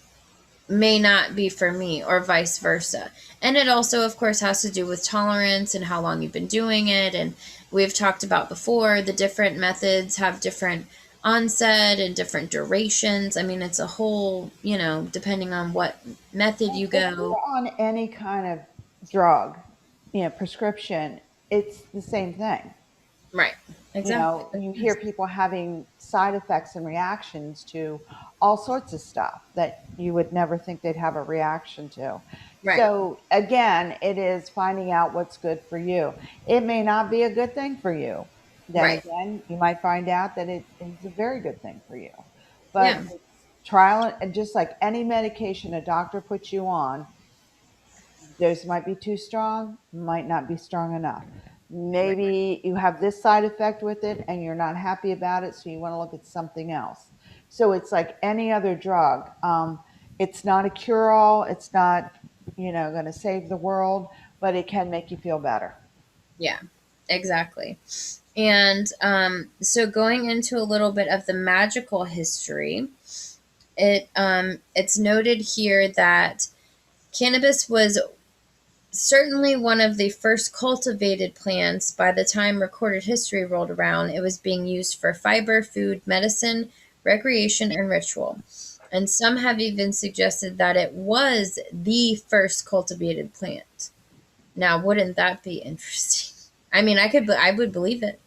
may not be for me or vice versa. And it also of course has to do with tolerance and how long you've been doing it, and we've talked about before the different methods have different onset and different durations. I mean, it's a whole, depending on what method you If go. you're on any kind of drug, prescription, it's the same thing. Right. Exactly. You hear people having side effects and reactions to all sorts of stuff that you would never think they'd have a reaction to. Right. So again, it is finding out what's good for you. It may not be a good thing for you. Then Right. again, you might find out that it is a very good thing for you. But Yeah. it's trial, and just like any medication a doctor puts you on, dose might be too strong, might not be strong enough. Right. Maybe you have this side effect with it and you're not happy about it, so you want to look at something else. So it's like any other drug. It's not a cure all, it's not, going to save the world, but it can make you feel better. Yeah. Exactly. And so going into a little bit of the magical history, it's noted here that cannabis was certainly one of the first cultivated plants. By the time recorded history rolled around, it was being used for fiber, food, medicine, recreation, and ritual. And some have even suggested that it was the first cultivated plant. Now, wouldn't that be interesting? I mean, I would believe it.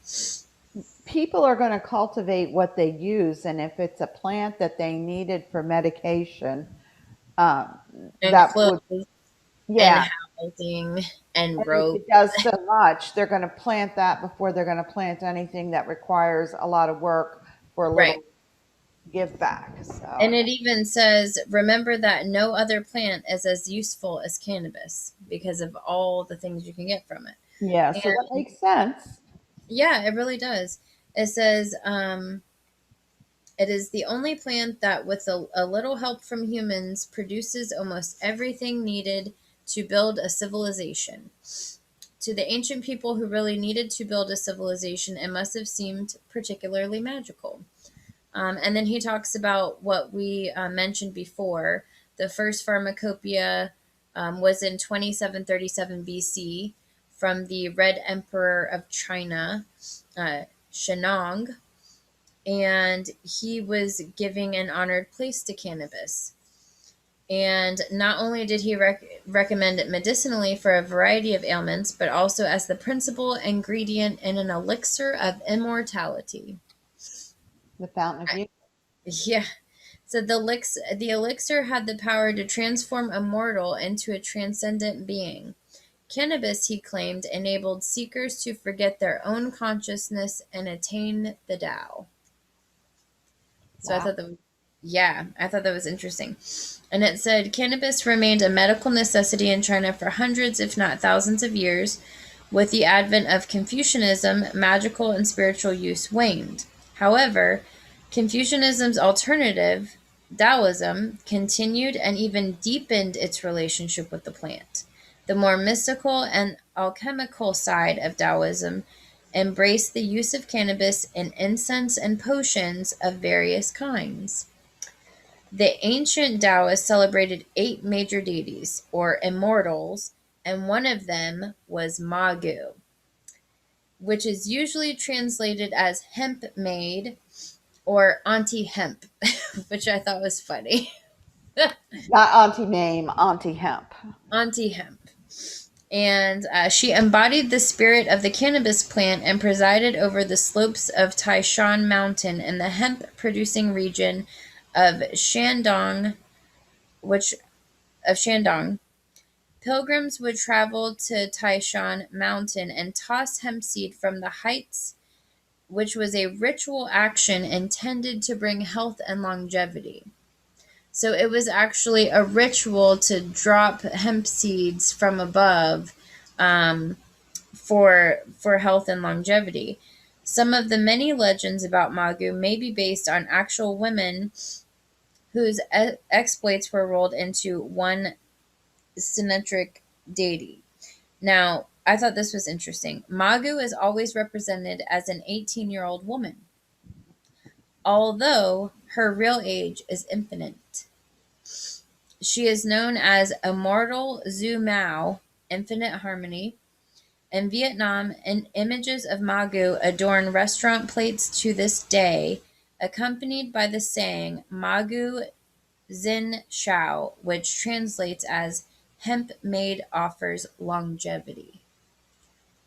People are going to cultivate what they use, and if it's a plant that they needed for medication, um, And that would, clothes and yeah. housing and And if robes. it does so much, they're going to plant that before they're going to plant anything that requires a lot of work for a Right. little. give back. And So it even says, remember that no other plant is as useful as cannabis because of all the things you can get from it. yeah, so that And makes sense. yeah, it really does. It says, it is the only plant that, with a little help from humans, produces almost everything needed to build a civilization. To the ancient people who really needed to build a civilization, it must have seemed particularly magical. And then he talks about what we mentioned before. The first pharmacopoeia was in 2737 BC from the Red Emperor of China, Shennong, and he was giving an honored place to cannabis. And not only did he recommend it medicinally for a variety of ailments, but also as the principal ingredient in an elixir of immortality. The fountain of youth. Yeah. So the elixir had the power to transform a mortal into a transcendent being. Cannabis, he claimed, enabled seekers to forget their own consciousness and attain the Tao. So Wow. I thought that was interesting. And it said cannabis remained a medical necessity in China for hundreds, if not thousands of years. With the advent of Confucianism, magical and spiritual use waned. However, Confucianism's alternative, Taoism, continued and even deepened its relationship with the plant. The more mystical and alchemical side of Taoism embraced the use of cannabis in incense and potions of various kinds. The ancient Taoists celebrated 8 major deities, or immortals, and one of them was Magu, which is usually translated as hemp maid or auntie hemp, which I thought was funny. Not Auntie Mame, Auntie Hemp. Auntie hemp. And she embodied the spirit of the cannabis plant and presided over the slopes of Taishan Mountain in the hemp-producing region of Shandong, which of Shandong. Pilgrims would travel to Taishan Mountain and toss hemp seed from the heights, which was a ritual action intended to bring health and longevity. So it was actually a ritual to drop hemp seeds from above, um, for health and longevity. Some of the many legends about Magu may be based on actual women whose exploits were rolled into one centric deity. Now, I thought this was interesting. Magu is always represented as an 18-year-old woman, although her real age is infinite. She is known as Immortal Zhu Mao, Infinite Harmony. In Vietnam, images of Magu adorn restaurant plates to this day, accompanied by the saying Magu Xin Shao, which translates as hemp made offers longevity.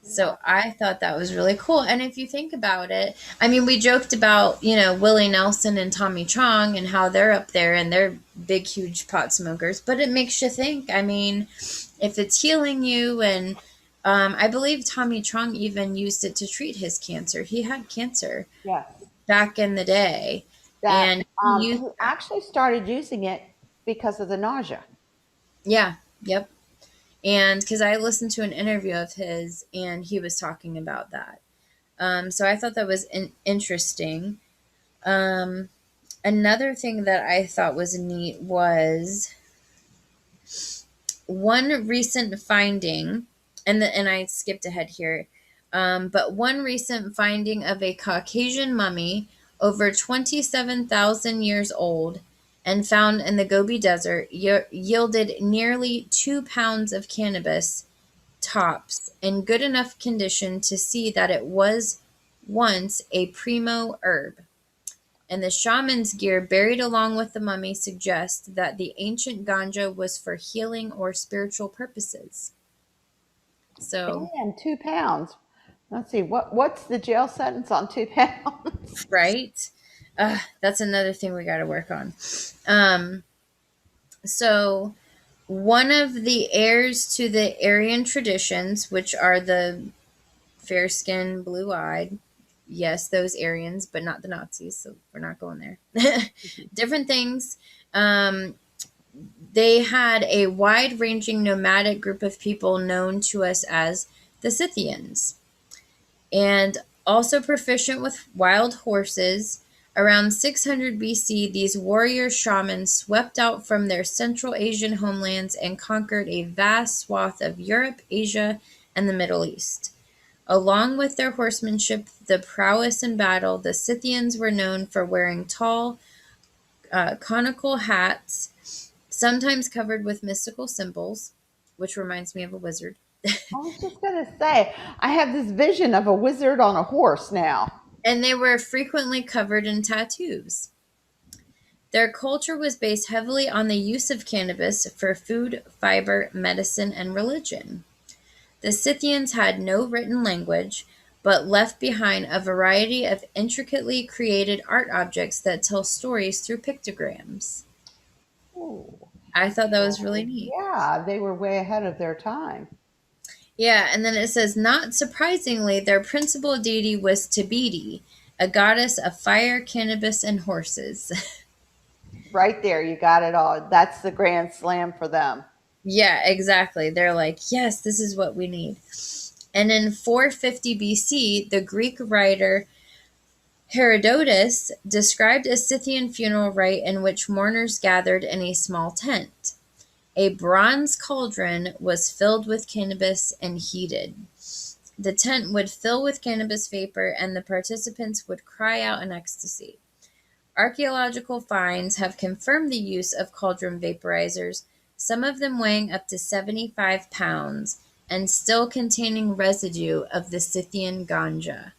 So I thought that was really cool. And if you think about it, I mean, we joked about, Willie Nelson and Tommy Chong and how they're up there and they're big, huge pot smokers, but it makes you think. I mean, if it's healing you, and I believe Tommy Chong even used it to treat his cancer. He had cancer Yes. back in the day. That And he used, he actually started using it because of the nausea. yeah, yep. And because I listened to an interview of his and he was talking about that. So I thought that was interesting. Um, Another thing that I thought was neat was one recent finding, and I skipped ahead here, but one recent finding of a Caucasian mummy over 27,000 years old and found in the Gobi Desert yielded nearly 2 pounds of cannabis tops in good enough condition to see that it was once a primo herb. And the shaman's gear buried along with the mummy suggests that the ancient ganja was for healing or spiritual purposes. So, And 2 pounds. Let's see, what's the jail sentence on 2 pounds? right? That's another thing we got to work on. Um, so, one of the heirs to the Aryan traditions, which are the fair skinned, blue eyed, Yes, those Aryans, but not the Nazis, so we're not going there. Different things. Um, they had a wide-ranging nomadic group of people known to us as the Scythians, and also proficient with wild horses. Around 600 BC, these warrior shamans swept out from their Central Asian homelands and conquered a vast swath of Europe, Asia, and the Middle East. Along with their horsemanship, the prowess in battle, the Scythians were known for wearing tall, conical hats, sometimes covered with mystical symbols, which reminds me of a wizard. I was just going to say, I have this vision of a wizard on a horse now. And they were frequently covered in tattoos. Their culture was based heavily on the use of cannabis for food, fiber, medicine, and religion. The Scythians had no written language, but left behind a variety of intricately created art objects that tell stories through pictograms. Ooh. I thought that was really neat. Yeah, they were way ahead of their time. Yeah, and then it says, not surprisingly, their principal deity was Tabidi, a goddess of fire, cannabis, and horses. Right there, you got it all. That's the grand slam for them. Yeah, exactly. They're like, yes, this is what we need. And in 450 BC, the Greek writer Herodotus described a Scythian funeral rite in which mourners gathered in a small tent. A bronze cauldron was filled with cannabis and heated. The tent would fill with cannabis vapor, and the participants would cry out in ecstasy. Archaeological finds have confirmed the use of cauldron vaporizers, some of them weighing up to 75 pounds and still containing residue of the Scythian ganja.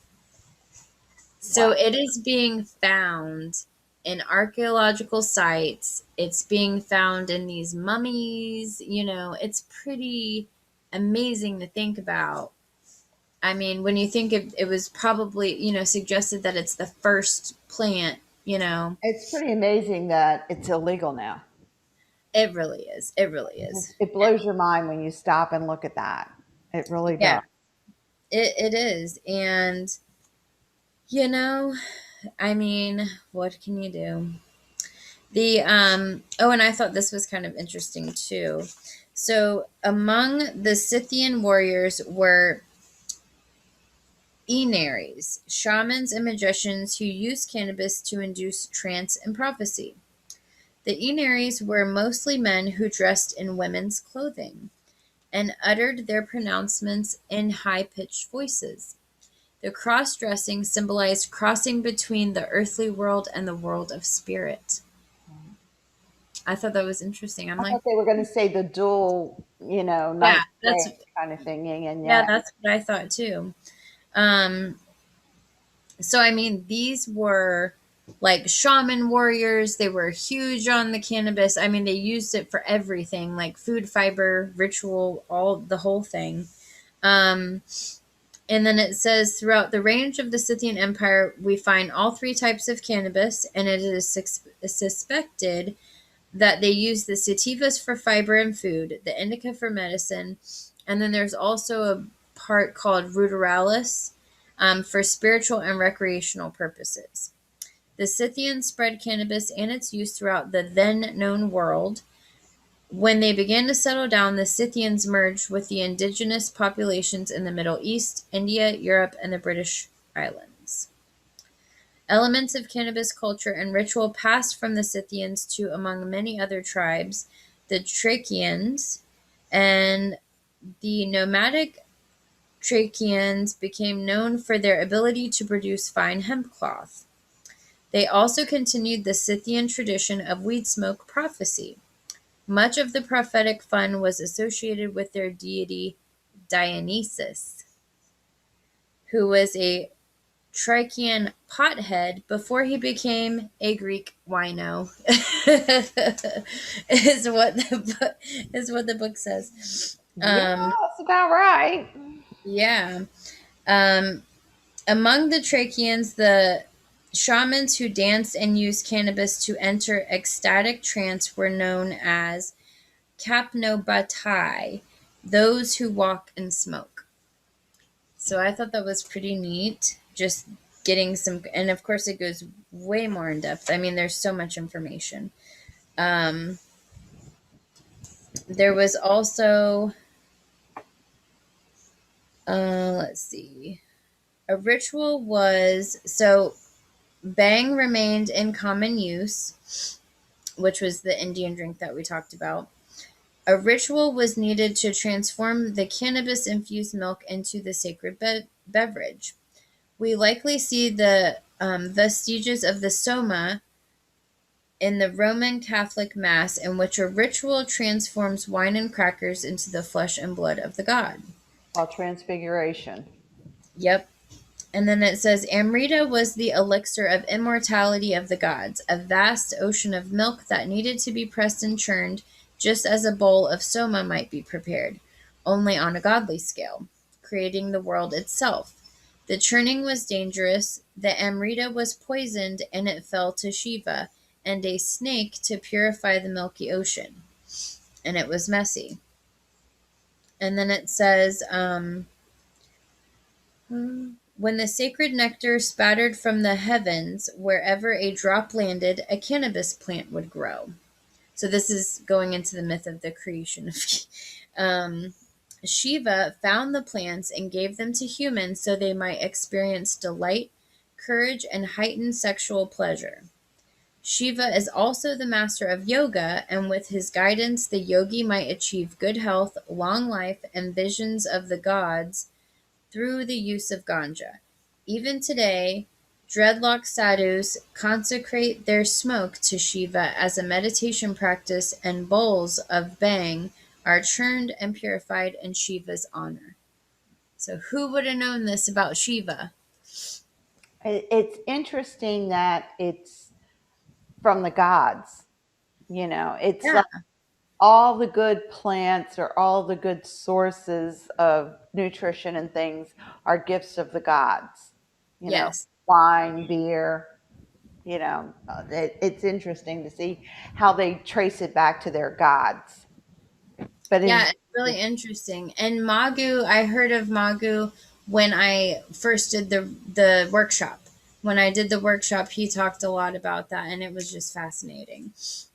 So Wow. it is being found in archaeological sites. It's being found in these mummies. It's pretty amazing to think about. I mean, when you think it was probably, suggested that it's the first plant. It's pretty amazing that it's illegal now. It really is. It really is. It blows your mind when you stop and look at that. It really Yeah, does. it is. And, you know, I mean, what can you do? And I thought this was kind of interesting too. So among the Scythian warriors were Enaries, shamans and magicians who used cannabis to induce trance and prophecy. The Enaries were mostly men who dressed in women's clothing and uttered their pronouncements in high-pitched voices. The cross-dressing symbolized crossing between the earthly world and the world of spirit. I thought that was interesting. I'm I like, thought they were going to say the dual, yeah, night day kind of thing, yin and yeah, yang. that's what I thought too. Um, so I mean, these were like shaman warriors. They were huge on the cannabis. I mean, they used it for everything, like food, fiber, ritual, all the whole thing. Um, and then it says throughout the range of the Scythian Empire, we find all three types of cannabis, and it is suspected that they use the sativas for fiber and food, the indica for medicine, and then there's also a part called ruderalis for spiritual and recreational purposes. The Scythians spread cannabis and its use throughout the then known world. When they began to settle down, the Scythians merged with the indigenous populations in the Middle East, India, Europe, and the British Islands. Elements of cannabis culture and ritual passed from the Scythians to, among many other tribes, the Thracians, and the nomadic Thracians became known for their ability to produce fine hemp cloth. They also continued the Scythian tradition of weed smoke prophecy. Much of the prophetic fun was associated with their deity Dionysus, who was a Thracian pothead before he became a Greek wino. is what the book says. Yeah, that's about right. Yeah. Um, Among the Thracians, the shamans who danced and used cannabis to enter ecstatic trance were known as kapnobatai, those who walk and smoke. So I thought that was pretty neat. Just getting some, and of course it goes way more in depth. I mean, there's so much information. Um, there was also, let's see, a ritual was so Bang remained in common use, which was the Indian drink that we talked about. A ritual was needed to transform the cannabis infused milk into the sacred beverage. We likely see the vestiges of the soma in the Roman Catholic Mass, in which a ritual transforms wine and crackers into the flesh and blood of the god. Called transfiguration. Yep. And then it says Amrita was the elixir of immortality of the gods, a vast ocean of milk that needed to be pressed and churned, just as a bowl of soma might be prepared, only on a godly scale, creating the world itself. The churning was dangerous, the Amrita was poisoned, and it fell to Shiva, and a snake to purify the milky ocean. And it was messy. And then it says, when the sacred nectar spattered from the heavens, wherever a drop landed, a cannabis plant would grow. So this is going into the myth of the creation of Shiva found the plants and gave them to humans so they might experience delight, courage, and heightened sexual pleasure. Shiva is also the master of yoga, and with his guidance, the yogi might achieve good health, long life, and visions of the gods through the use of ganja. Even today, dreadlock sadhus consecrate their smoke to Shiva as a meditation practice, and bowls of bhang are churned and purified in Shiva's honor. So, who would have known this about Shiva? It's interesting that it's from the gods. It's Yeah. like all the good plants or all the good sources of nutrition and things are gifts of the gods. You know, Yes. wine, beer. It's interesting to see how they trace it back to their gods. But Yeah, it's really interesting. And Magu, I heard of Magu when I first did the workshop. When I did the workshop, he talked a lot about that, and it was just fascinating.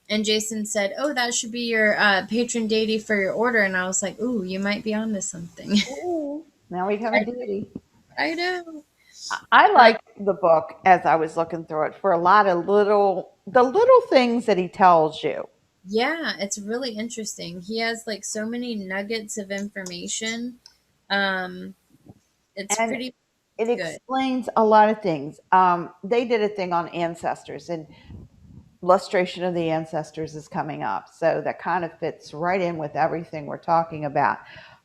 And Jason said, "Oh, that should be your patron deity for your order." And I was like, "Ooh, you might be onto something." ooh, now we have a I, deity. I know. I Uh, like the book as I was looking through it for a lot of the little things that he tells you. yeah, it's really interesting. He has like so many nuggets of information. Um, it's And pretty it good. explains a lot of things. They did a thing on ancestors, and lustration of the ancestors is coming up, so that kind of fits right in with everything we're talking about.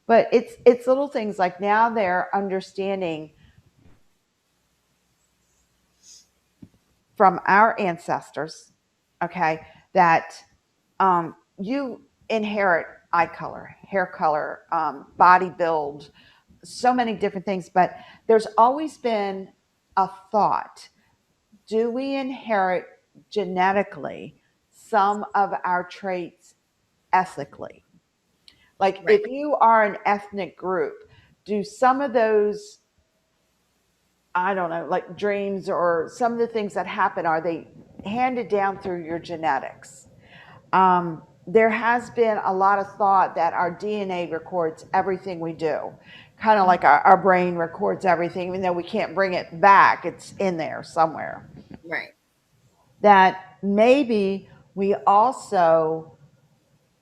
But it's little things like now they're understanding from our ancestors, okay, that you inherit eye color, hair color, body build, so many different things. But there's always been a thought: do we inherit genetically some of our traits ethically? Like Right, if you are an ethnic group, do some of those, I don't know, like dreams or some of the things that happen, are they handed down through your genetics? There has been a lot of thought that our DNA records everything we do, kind of like our brain records everything, even though we can't bring it back, it's in there somewhere. right, That maybe we also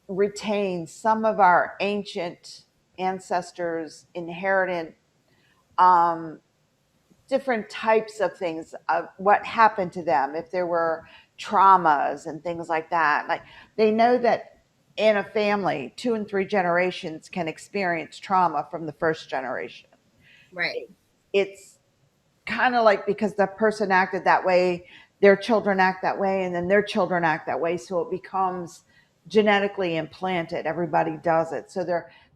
retain some of our ancient ancestors' inherited um, different types of things of what happened to them, if there were traumas and things like that. Like they know that in a family, two and three generations can experience trauma from the first generation. right. It's kind of like because the person acted that way, their children act that way, and then their children act that way. So it becomes genetically implanted. Everybody does it. So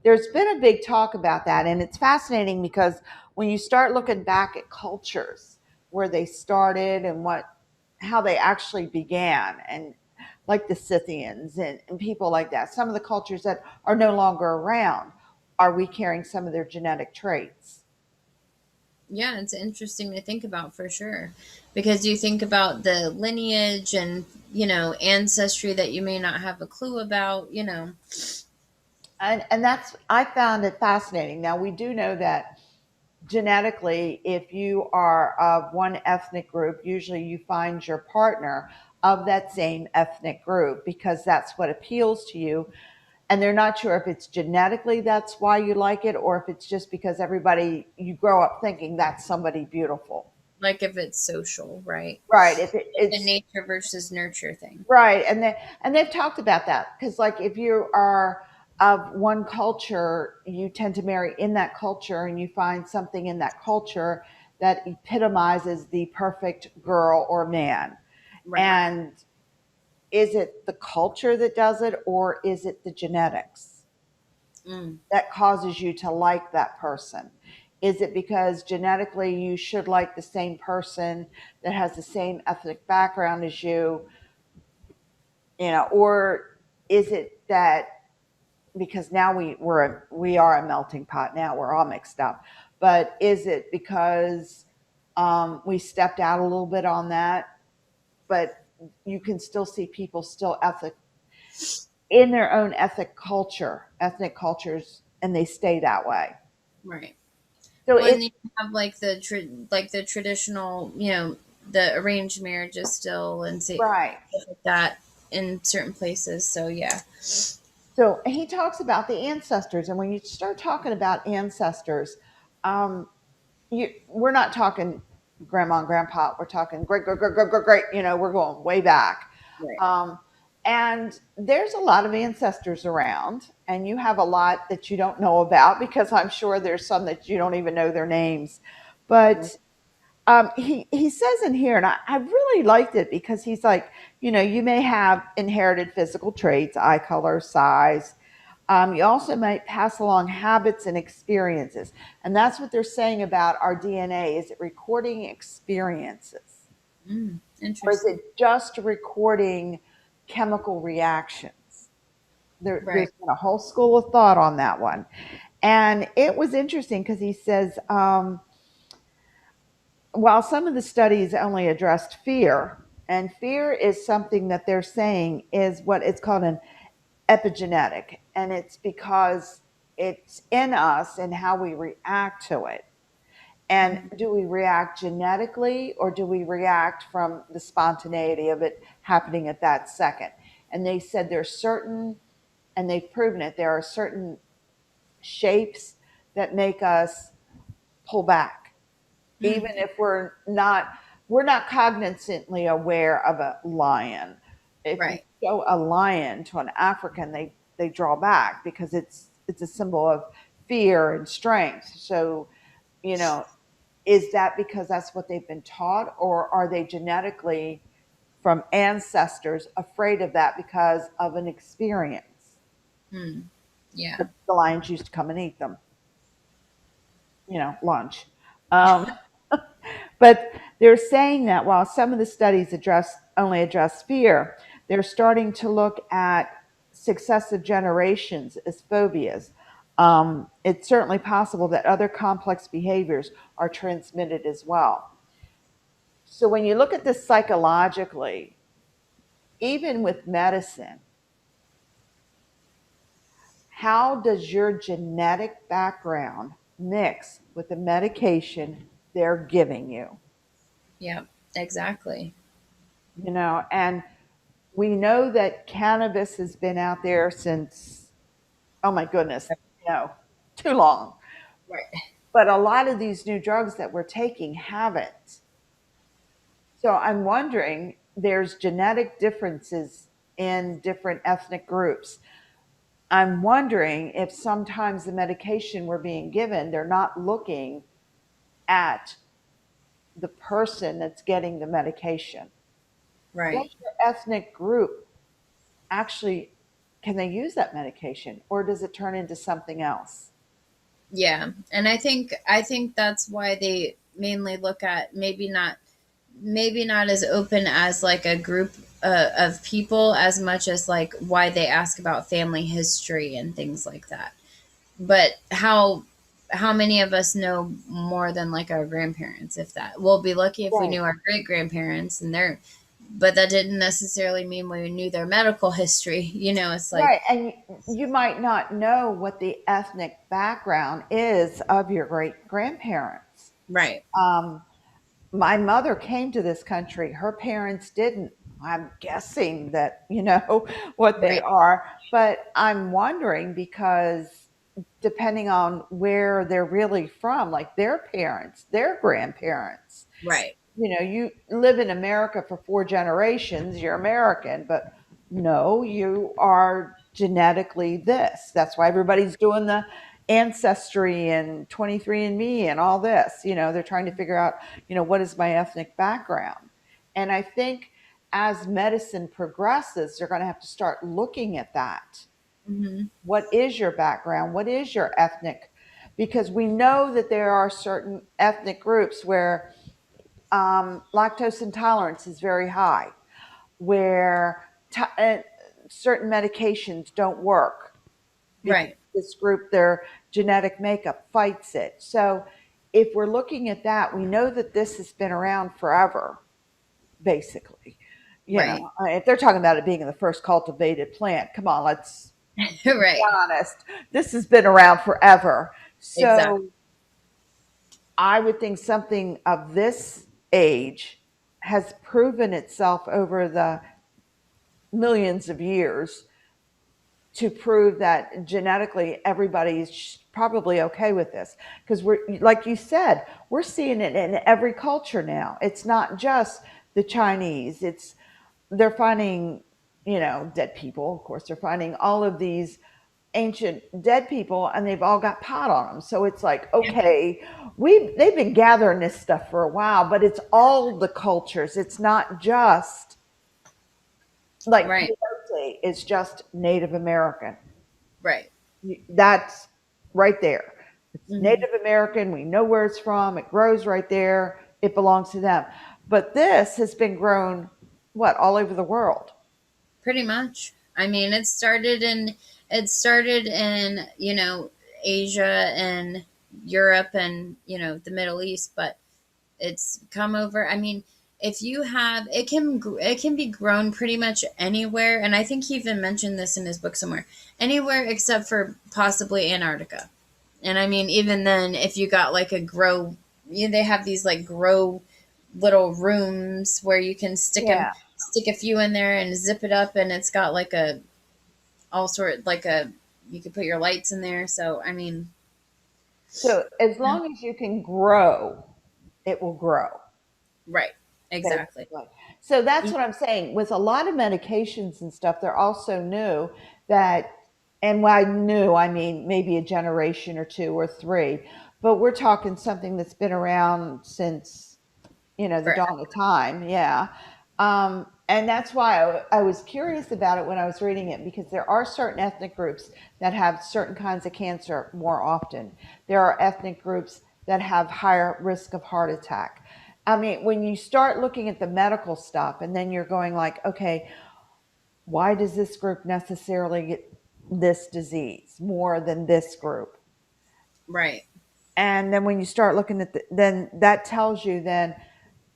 there's been a big talk about that. And it's fascinating because when you start looking back at cultures where they started and how they actually began, and like the Scythians and people like that, some of the cultures that are no longer around, are we carrying some of their genetic traits? Yeah, it's interesting to think about for sure. Because you think about the lineage and, ancestry that you may not have a clue about. And that's, I found it fascinating. Now we do know that genetically, if you are of one ethnic group, usually you find your partner of that same ethnic group because that's what appeals to you. And they're not sure if it's genetically that's why you like it, or if it's just because everybody, you grow up thinking that's somebody beautiful. Like if it's social, right? Right. If The it's nature versus nurture thing. right, and they've talked about that because, like, if you are of one culture, you tend to marry in that culture, and you find something in that culture that epitomizes the perfect girl or man. Right. And is it the culture that does it, or is it the genetics Mm, that causes you to like that person? Is it because genetically you should like the same person that has the same ethnic background as you, or is it that because now we are a melting pot now, we're all mixed up, but is it because we stepped out a little bit on that, but you can still see people still ethic in their own ethnic cultures, and they stay that way. right. So Well, and it you have like the traditional, the arranged marriages still and see right. like that in certain places. So yeah. So he talks about the ancestors, and when you start talking about ancestors, um, we're not talking grandma and grandpa. We're talking great, great, great, great, great, great. We're going way back. Right. Um, and there's a lot of ancestors around, and you have a lot that you don't know about because I'm sure there's some that you don't even know their names. But he says in here, and I really liked it because he's like, you may have inherited physical traits, eye color, size. You also might pass along habits and experiences. And that's what they're saying about our DNA. Is it recording experiences? Or is Interesting. it just recording chemical reactions? Right. There's been a whole school of thought on that one. And it was interesting because he says, while some of the studies only addressed fear, and fear is something that they're saying is what it's called an epigenetic, and it's because it's in us and how we react to it. And Mhm. do we react genetically, or do we react from the spontaneity of it happening at that second? And they said there's certain, and they've proven it, there are certain shapes that make us pull back even Mm, if we're not cognizantly aware of a lion. If you right. show a lion to an African, they draw back because it's a symbol of fear and strength. So, you know, is that because that's what they've been taught, or are they genetically from ancestors afraid of that because of an experience? Mm, yeah. The lions used to come and eat them, lunch. Um, But they're saying that while some of the studies only address fear, they're starting to look at successive generations as phobias. It's certainly possible that other complex behaviors are transmitted as well. So when you look at this psychologically, even with medicine, how does your genetic background mix with the medication they're giving you? Yeah. Exactly. And we know that cannabis has been out there since, oh my goodness, too long. Right. But a lot of these new drugs that we're taking haven't. So I'm wondering, there's genetic differences in different ethnic groups. I'm wondering if sometimes the medication we're being given, they're not looking at the person that's getting the medication. Does Right. your ethnic group actually, can they use that medication, or does it turn into something else? Yeah. And I think that's why they mainly look at maybe not as open as like a group of people as much as like why they ask about family history and things like that. But how many of us know more than like our grandparents? If that, we'll be lucky if we Right. knew our great grandparents, but that didn't necessarily mean we knew their medical history. It's like, Right. And you might not know what the ethnic background is of your great grandparents. right, Um, my mother came to this country. Her parents didn't. I'm guessing that, what they right, are, but I'm wondering because depending on where they're really from, like their parents, their grandparents, right, you live in America for 4 generations, you're American, but no, you are genetically this. That's why everybody's doing the ancestry and 23andMe and all this. They're trying to figure out, what is my ethnic background? And I think as medicine progresses, they're going to have to start looking at that. hmm, What is your background? What is your ethnic? Because we know that there are certain ethnic groups where lactose intolerance is very high, where certain medications don't work because right, this group, their genetic makeup fights it. So if we're looking at that, we know that this has been around forever, basically. right, If they're talking about it being the first cultivated plant, come on, let's be right, honest. This has been around forever. exactly, So I would think something of this age has proven itself over the millions of years to prove that genetically everybody's probably okay with this, because we're, like you said, we're seeing it in every culture now. It's not just the Chinese. It's they're finding, dead people. Of course, they're finding all of these ancient dead people, and they've all got pot on them. So it's like, okay, they've been gathering this stuff for a while, but it's all the cultures. It's not just like right, peyote is just Native American. right, That's right there. It's hmm, Native American. We know where it's from. It grows right there. It belongs to them. But this has been grown, what, all over the world. pretty much. I mean, it started in Asia and Europe and the Middle East, but it's come over. I mean, if you have it can be grown pretty much anywhere, and I think he even mentioned this in his book somewhere. Anywhere except for possibly Antarctica. And I mean, even then, if you got like a grow, they have these like grow little rooms where you can Yeah. stick a few in there and zip it up, and it's got like a all sort like a you could put your lights in there. So I mean, So as long as you can grow, it will grow. right, exactly. Basically. So that's what I'm saying. With a lot of medications and stuff, they're also new that, and by new, I mean maybe a generation or two or three, but we're talking something that's been around since, the For dawn of time. Yeah. And that's why I was curious about it when I was reading it, because there are certain ethnic groups that have certain kinds of cancer more often. There are ethnic groups that have higher risk of heart attack. I mean, when you start looking at the medical stuff and then you're going like, okay, why does this group necessarily get this disease more than this group? right. And then when you start looking at then that tells you then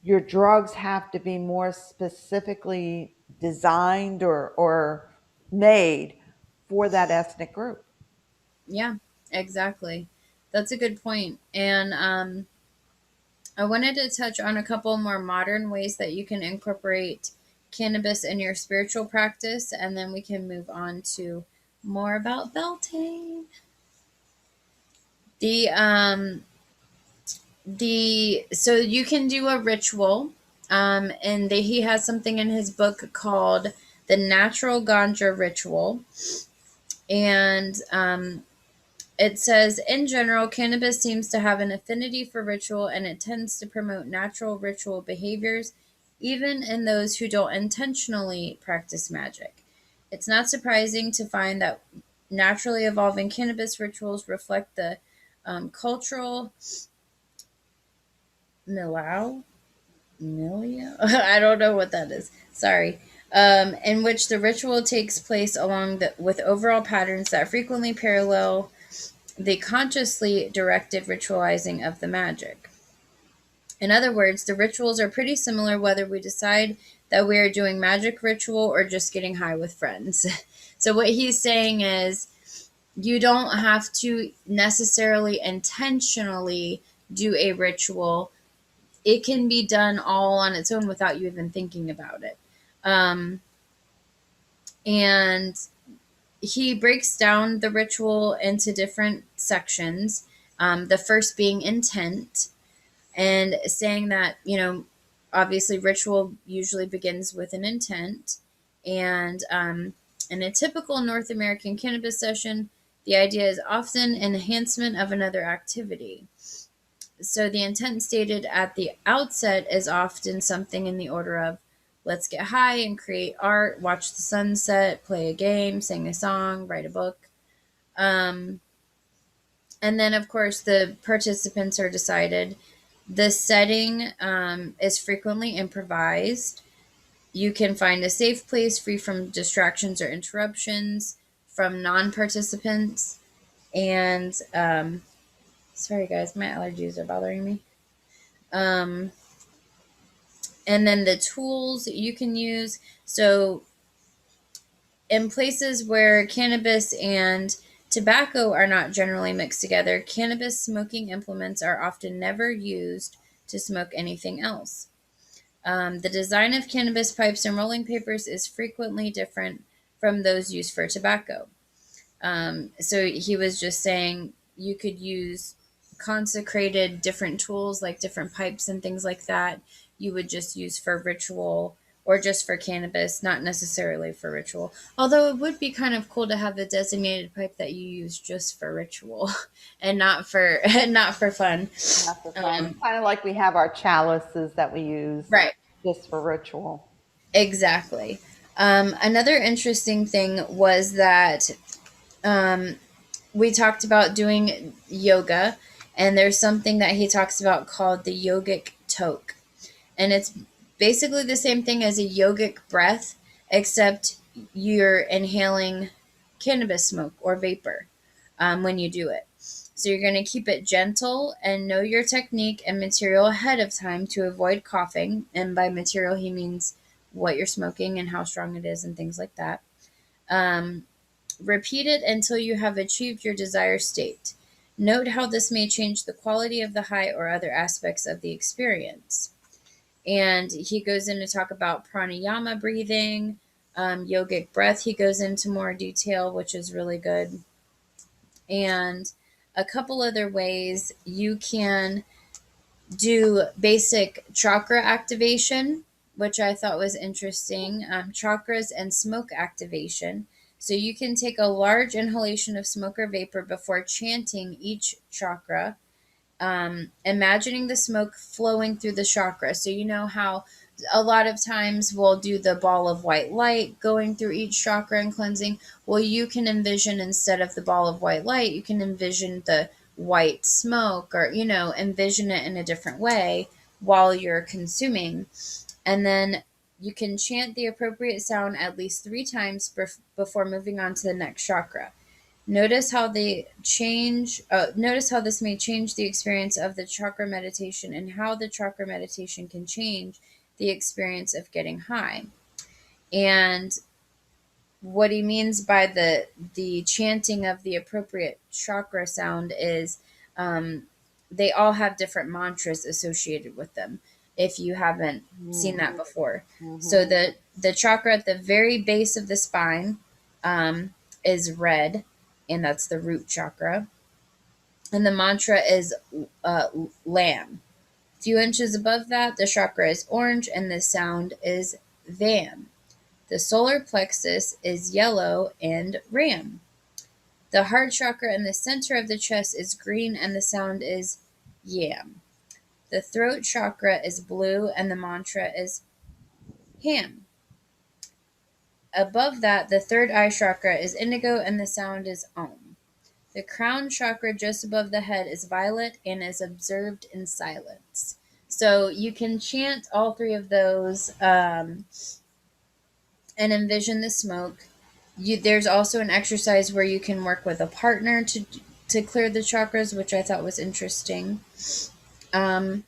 your drugs have to be more specifically designed or made for that ethnic group. Yeah, exactly. That's a good point. And I wanted to touch on a couple more modern ways that you can incorporate cannabis in your spiritual practice, and then we can move on to more about Beltane. The so you can do a ritual, and he has something in his book called the Natural Ganja Ritual, and it says, in general, cannabis seems to have an affinity for ritual and it tends to promote natural ritual behaviors, even in those who don't intentionally practice magic. It's not surprising to find that naturally evolving cannabis rituals reflect the cultural milieu. I don't know what that is. Sorry. In which the ritual takes place with overall patterns that frequently parallel the consciously directed ritualizing of the magic. In other words, the rituals are pretty similar whether we decide that we are doing magic ritual or just getting high with friends. So what he's saying is you don't have to necessarily intentionally do a ritual. It can be done all on its own without you even thinking about it. And he breaks down the ritual into different sections. The first being intent, and saying that, obviously ritual usually begins with an intent. And in a typical North American cannabis session, the idea is often enhancement of another activity. So the intent stated at the outset is often something in the order of, let's get high and create art, watch the sunset, play a game, sing a song, write a book. And then, of course, the participants are decided. The setting is frequently improvised. You can find a safe place free from distractions or interruptions from non-participants. And sorry, guys, my allergies are bothering me. And then the tools you can use. So in places where cannabis and tobacco are not generally mixed together, cannabis smoking implements are often never used to smoke anything else. The design of cannabis pipes and rolling papers is frequently different from those used for tobacco. So he was just saying you could use consecrated different tools like different pipes and things like that. You would just use for ritual or just for cannabis, not necessarily for ritual. Although it would be kind of cool to have a designated pipe that you use just for ritual and not for not for fun. Not for fun. Kind of like we have our chalices that we use Right. just for ritual. Exactly. Another interesting thing was that we talked about doing yoga, and there's something that he talks about called the Yogic Toke. And it's basically the same thing as a yogic breath, except you're inhaling cannabis smoke or vapor when you do it. So you're going to keep it gentle and know your technique and material ahead of time to avoid coughing. And by material, he means what you're smoking and how strong it is and things like that. Repeat it until you have achieved your desired state. Note how this may change the quality of the high or other aspects of the experience. And he goes in to talk about pranayama breathing, yogic breath. He goes into more detail, which is really good. And a couple other ways you can do basic chakra activation, which I thought was interesting. Chakras and smoke activation. So you can take a large inhalation of smoke or vapor before chanting each chakra, imagining the smoke flowing through the chakra. So you know how a lot of times we'll do the ball of white light going through each chakra and cleansing. Well, you can envision, instead of the ball of white light, you can envision the white smoke, or envision it in a different way while you're consuming. And then you can chant the appropriate sound at least 3 times before moving on to the next chakra. Notice how Notice how this may change the experience of the chakra meditation, and how the chakra meditation can change the experience of getting high. And what he means by the chanting of the appropriate chakra sound is they all have different mantras associated with them, if you haven't seen that before. So the chakra at the very base of the spine is red, and that's the root chakra. And the mantra is lamb. A few inches above that, the chakra is orange, and the sound is vam. The solar plexus is yellow and ram. The heart chakra in the center of the chest is green, and the sound is yam. The throat chakra is blue, and the mantra is ham. Above that, the third eye chakra is indigo, and the sound is om. The crown chakra just above the head is violet and is observed in silence. So you can chant all 3 of those and envision the smoke. There's also an exercise where you can work with a partner to clear the chakras, which I thought was interesting. Um,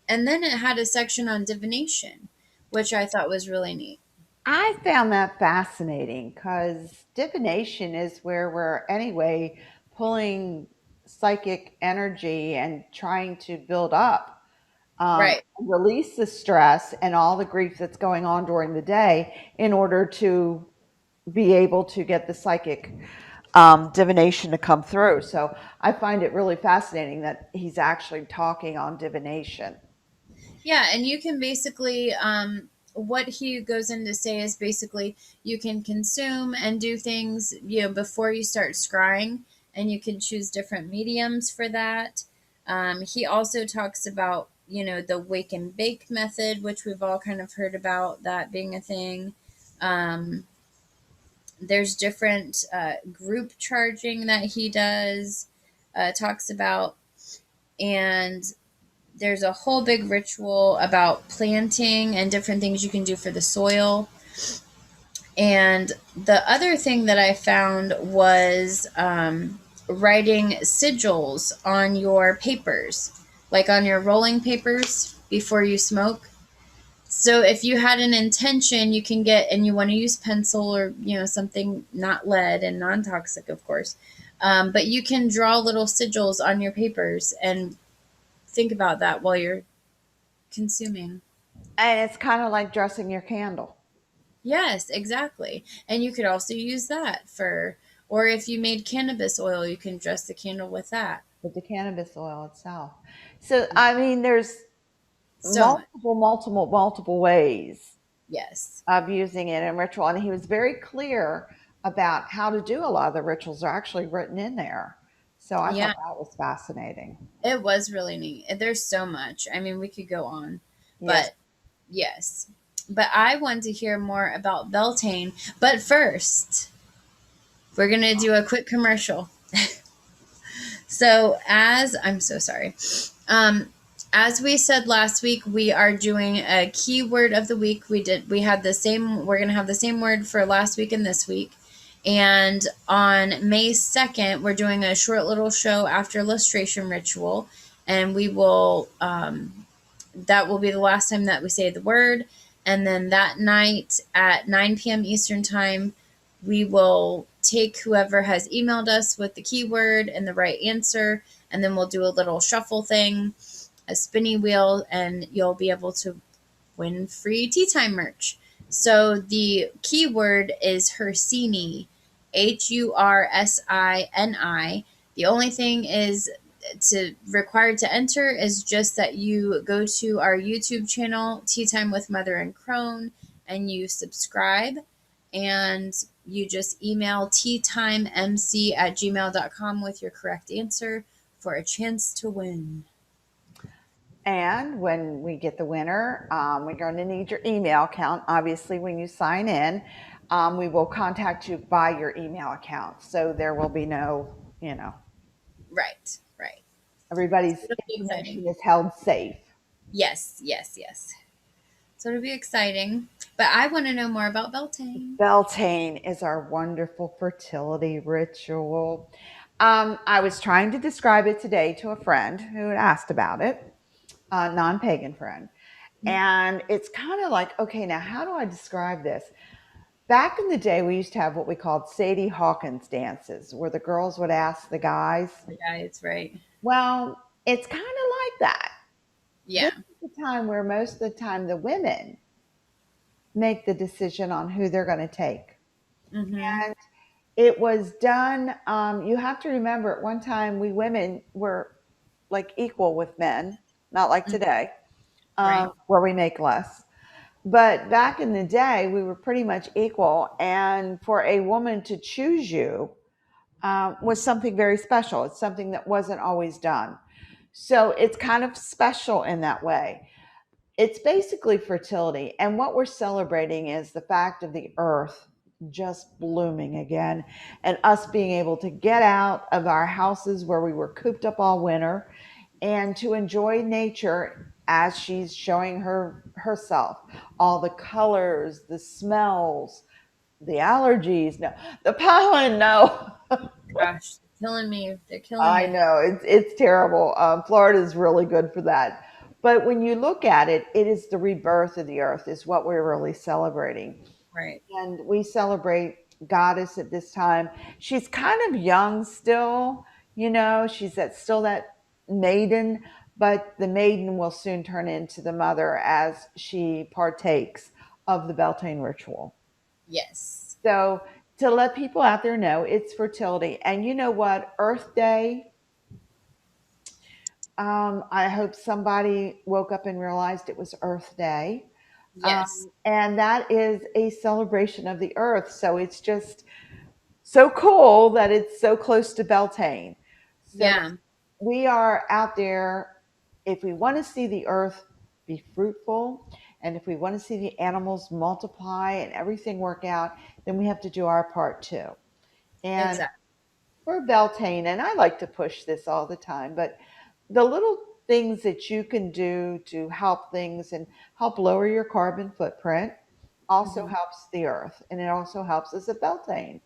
and then it had a section on divination, which I thought was really neat. I found that fascinating because divination is where we're anyway pulling psychic energy and trying to build up, Right. release the stress and all the grief that's going on during the day in order to be able to get the psychic divination to come through. So I find it really fascinating that he's actually talking on divination. Yeah, and you can basically, what he goes in to say is basically you can consume and do things, before you start scrying, and you can choose different mediums for that. He also talks about, the wake and bake method, which we've all kind of heard about that being a thing. Um, there's different group charging that he does, talks about, and there's a whole big ritual about planting and different things you can do for the soil. And the other thing that I found was writing sigils on your papers, like on your rolling papers before you smoke. So if you had an intention, you can get, and you want to use pencil or, something not lead and non toxic, of course. But you can draw little sigils on your papers and think about that while you're consuming. And it's kind of like dressing your candle Yes, exactly. And you could also use that for, or if you made cannabis oil, you can dress the candle with that. with the cannabis oil itself. So, I mean, there's So much. multiple ways Yes. of using it in ritual. And he was very clear about how to do a lot of the rituals are actually written in there. So I thought Yeah, that was fascinating. it was really neat. There's so much. I mean, we could go on, Yes. but yes. But I want to hear more about Beltane. But first, we're going to do a quick commercial. So, as I'm so sorry. Um, as we said last week, we are doing a keyword of the week. We're going to have the same word for last week and this week. And on May 2nd, we're doing a short little show after lustration ritual. And that will be the last time that we say the word. And then that night at 9 p.m. Eastern Time, we will take whoever has emailed us with the keyword and the right answer, and then we'll do a little shuffle thing, a spinny wheel, and you'll be able to win free tea time merch. So the keyword is Hursini, Hursini. The only thing is required to enter is just that you go to our YouTube channel, Tea Time with Mother and Crone, and you subscribe, and you just email teatimemc@gmail.com with your correct answer for a chance to win. And when we get the winner, we're going to need your email account. Obviously, when you sign in, we will contact you by your email account. So there will be no, Right, right. everybody's It'll be exciting. information is held safe. Yes, yes, yes. So it'll be exciting. But I want to know more about Beltane. Beltane is our wonderful fertility ritual. I was trying to describe it today to a friend who had asked about it, a non pagan friend. And it's kind of like, okay, now how do I describe this? Back in the day, we used to have what we called Sadie Hawkins dances, where the girls would ask the guys. The guys, right? Well, it's kind of like that. Yeah. This is the time where most of the time the women make the decision on who they're going to take. Mm-hmm. And it was done, you have to remember at one time we women were like equal with men, not like today, Right. where we make less. But back in the day, we were pretty much equal. And for a woman to choose you was something very special. It's something that wasn't always done. So it's kind of special in that way. It's basically fertility. And what we're celebrating is the fact of the earth just blooming again and us being able to get out of our houses where we were cooped up all winter and to enjoy nature as she's showing herself, all the colors, the smells, the allergies, no, the pollen, no. Gosh, killing me. They're killing I me. know it's terrible. Florida is really good for that. But when you look at it, it is the rebirth of the earth is what we're really celebrating. Right. And we celebrate Goddess at this time. She's kind of young still, she's still that maiden, but the maiden will soon turn into the mother as she partakes of the Beltane ritual. Yes. So to let people out there know, it's fertility. And you know what? Earth Day, I hope somebody woke up and realized it was Earth Day. Yes. And that is a celebration of the earth. So it's just so cool that it's so close to Beltane. So Yeah. we are out there. If we want to see the earth be fruitful, and if we want to see the animals multiply and everything work out, then we have to do our part too. And Exactly. for Beltane, and I like to push this all the time, but the little things that you can do to help things and help lower your carbon footprint also Hmm. helps the earth, and it also helps us at Beltane.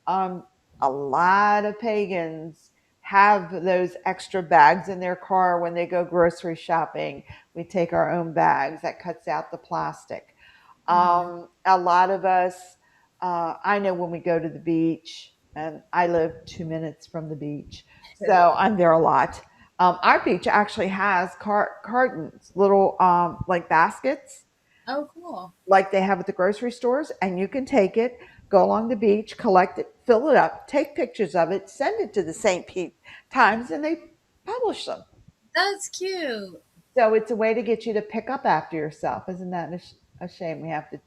Um, a lot of pagans have those extra bags in their car when they go grocery shopping. We take our own bags. That cuts out the plastic. Hmm. A lot of us, I know when we go to the beach, and I live 2 minutes from the beach, so I'm there a lot. Our beach actually has cartons, little like baskets Oh, cool. like they have at the grocery stores, and you can take it, go along the beach, collect it, fill it up, take pictures of it, send it to the St. Pete Times, and they publish them. That's cute. So it's a way to get you to pick up after yourself. Isn't that a shame we have to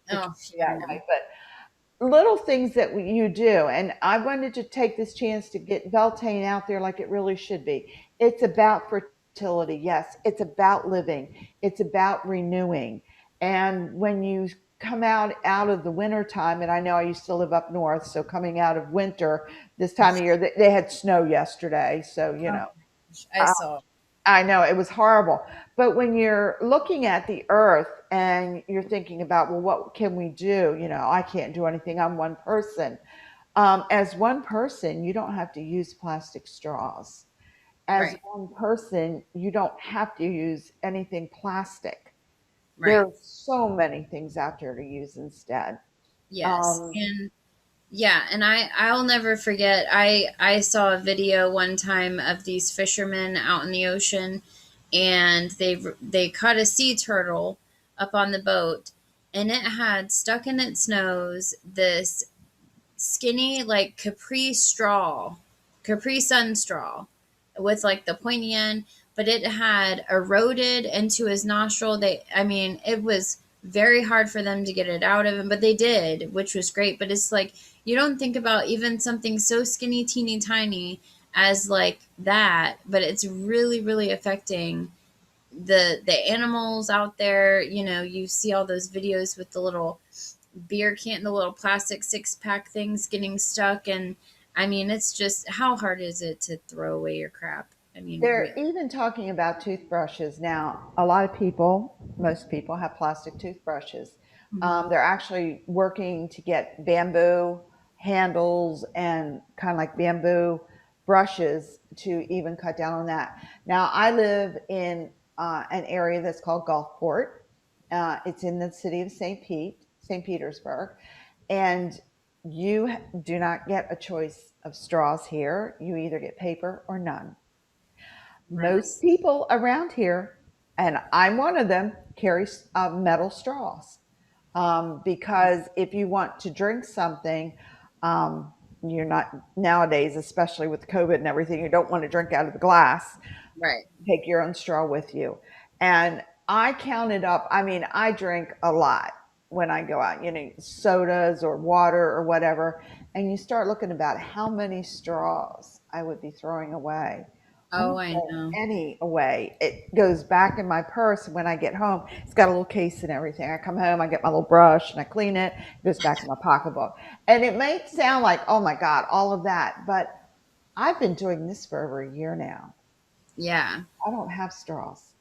treat Oh, you I that know. way? But little things that you do. And I wanted to take this chance to get Beltane out there like it really should be. It's about fertility. Yes, it's about living. It's about renewing. And when you come out of the winter time, and I know I used to live up north, so coming out of winter this time of year, they had snow yesterday. So, Oh, gosh, I saw. I know it was horrible. But when you're looking at the earth and you're thinking about, well, what can we do? I can't do anything. I'm one person. As one person, you don't have to use plastic straws. As Right. one person, you don't have to use anything plastic. There Right. are so many things out there to use instead. Yes. Um, And yeah, and I'll never forget. I saw a video one time of these fishermen out in the ocean, and they caught a sea turtle up on the boat, and it had stuck in its nose this skinny like Capri Sun straw with like the pointy end, but it had eroded into his nostril. I mean, it was very hard for them to get it out of him, but they did, which was great. But it's like you don't think about even something so skinny, teeny tiny as like that, but it's really, really affecting the animals out there. You see all those videos with the little beer can, the little plastic 6-pack things getting stuck. And I mean, it's just how hard is it to throw away your crap? I mean, They're really. even talking about toothbrushes now. A lot of people, most people, have plastic toothbrushes. Hmm. They're actually working to get bamboo handles and kind of like bamboo brushes to even cut down on that. Now, I live in an area that's called Gulfport. It's in the city of St. Petersburg, and you do not get a choice of straws here. You either get paper or none. Really? Most people around here, and I'm one of them, carry metal straws because if you want to drink something, you're not nowadays, especially with COVID and everything, you don't want to drink out of the glass. Right. Take your own straw with you. And I counted up, I mean, I drink a lot when I go out, sodas or water or whatever. And you start looking about how many straws I would be throwing away. I Oh, don't I throw know. any away. It goes back in my purse when I get home. It's got a little case and everything. I come home, I get my little brush and I clean it. It goes back in my pocketbook. And it may sound like, oh my God, all of that. But I've been doing this for over a year now. Yeah. I don't have straws.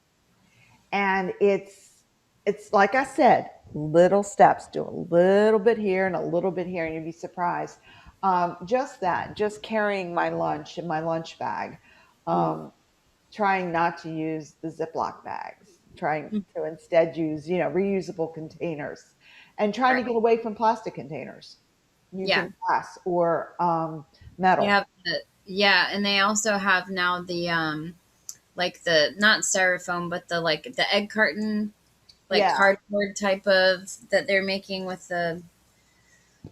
And it's like I said, little steps. Do a little bit here and a little bit here, and you'd be surprised. Just that, just carrying my lunch in my lunch bag, um, trying not to use the Ziploc bags, trying Mm. to instead use, reusable containers, and trying to Right. get away from plastic containers, Yeah. using glass or They metal. have yeah, and they also have now the like the not styrofoam, but the like the egg carton, like Yeah, cardboard type of that they're making with the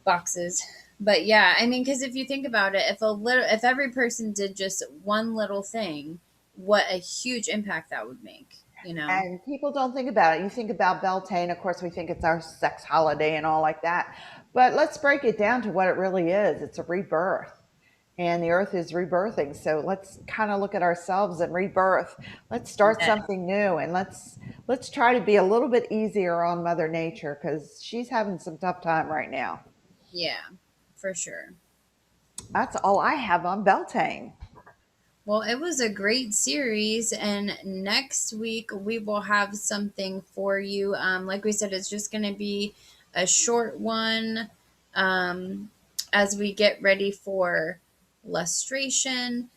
boxes. But yeah, I mean, because if you think about it, if every person did just one little thing, what a huge impact that would make, you know? and people don't think about it. You think about Beltane, of course, we think it's our sex holiday and all like that. But let's break it down to what it really is. It's a rebirth, and the earth is rebirthing. So let's kind of look at ourselves and rebirth. Let's start Yeah, something new, and let's try to be a little bit easier on Mother Nature because she's having some tough time right now. yeah, for sure. That's all I have on Beltane. Well, it was a great series, and next week we will have something for you. Like we said, it's just going to be a short one as we get ready for lustration.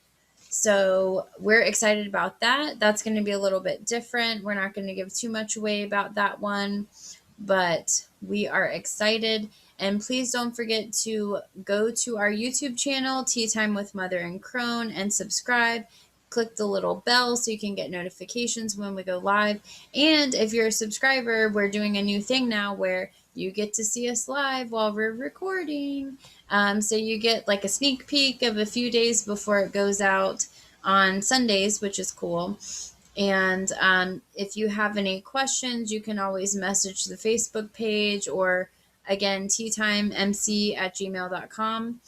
So we're excited about that. That's going to be a little bit different. We're not going to give too much away about that one, but we are excited. And please don't forget to go to our YouTube channel, Tea Time with Mother and Crone, and subscribe. Click the little bell so you can get notifications when we go live. And if you're a subscriber, we're doing a new thing now where you get to see us live while we're recording. So you get like a sneak peek of a few days before it goes out on Sundays, which is cool. And if you have any questions, you can always message the Facebook page or again, teatimemc@gmail.com.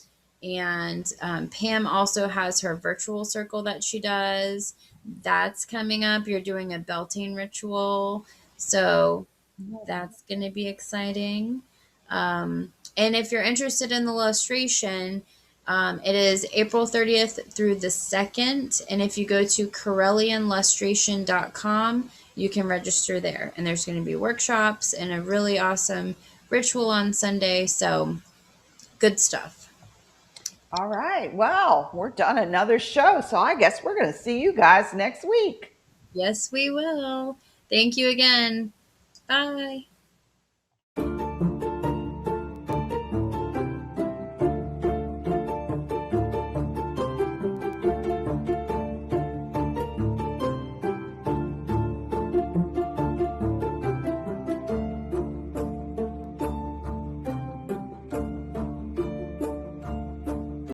And Pam also has her virtual circle that she does. That's coming up. You're doing a Beltane ritual. So that's going to be exciting. And if you're interested in the illustration, it is April 30th through the 2nd. And if you go to corellianlustration.com, you can register there. And there's going to be workshops and a really awesome ritual on Sunday. So good stuff. All right. Well, we're done another show. So I guess we're going to see you guys next week. Yes, we will. Thank you again. Bye.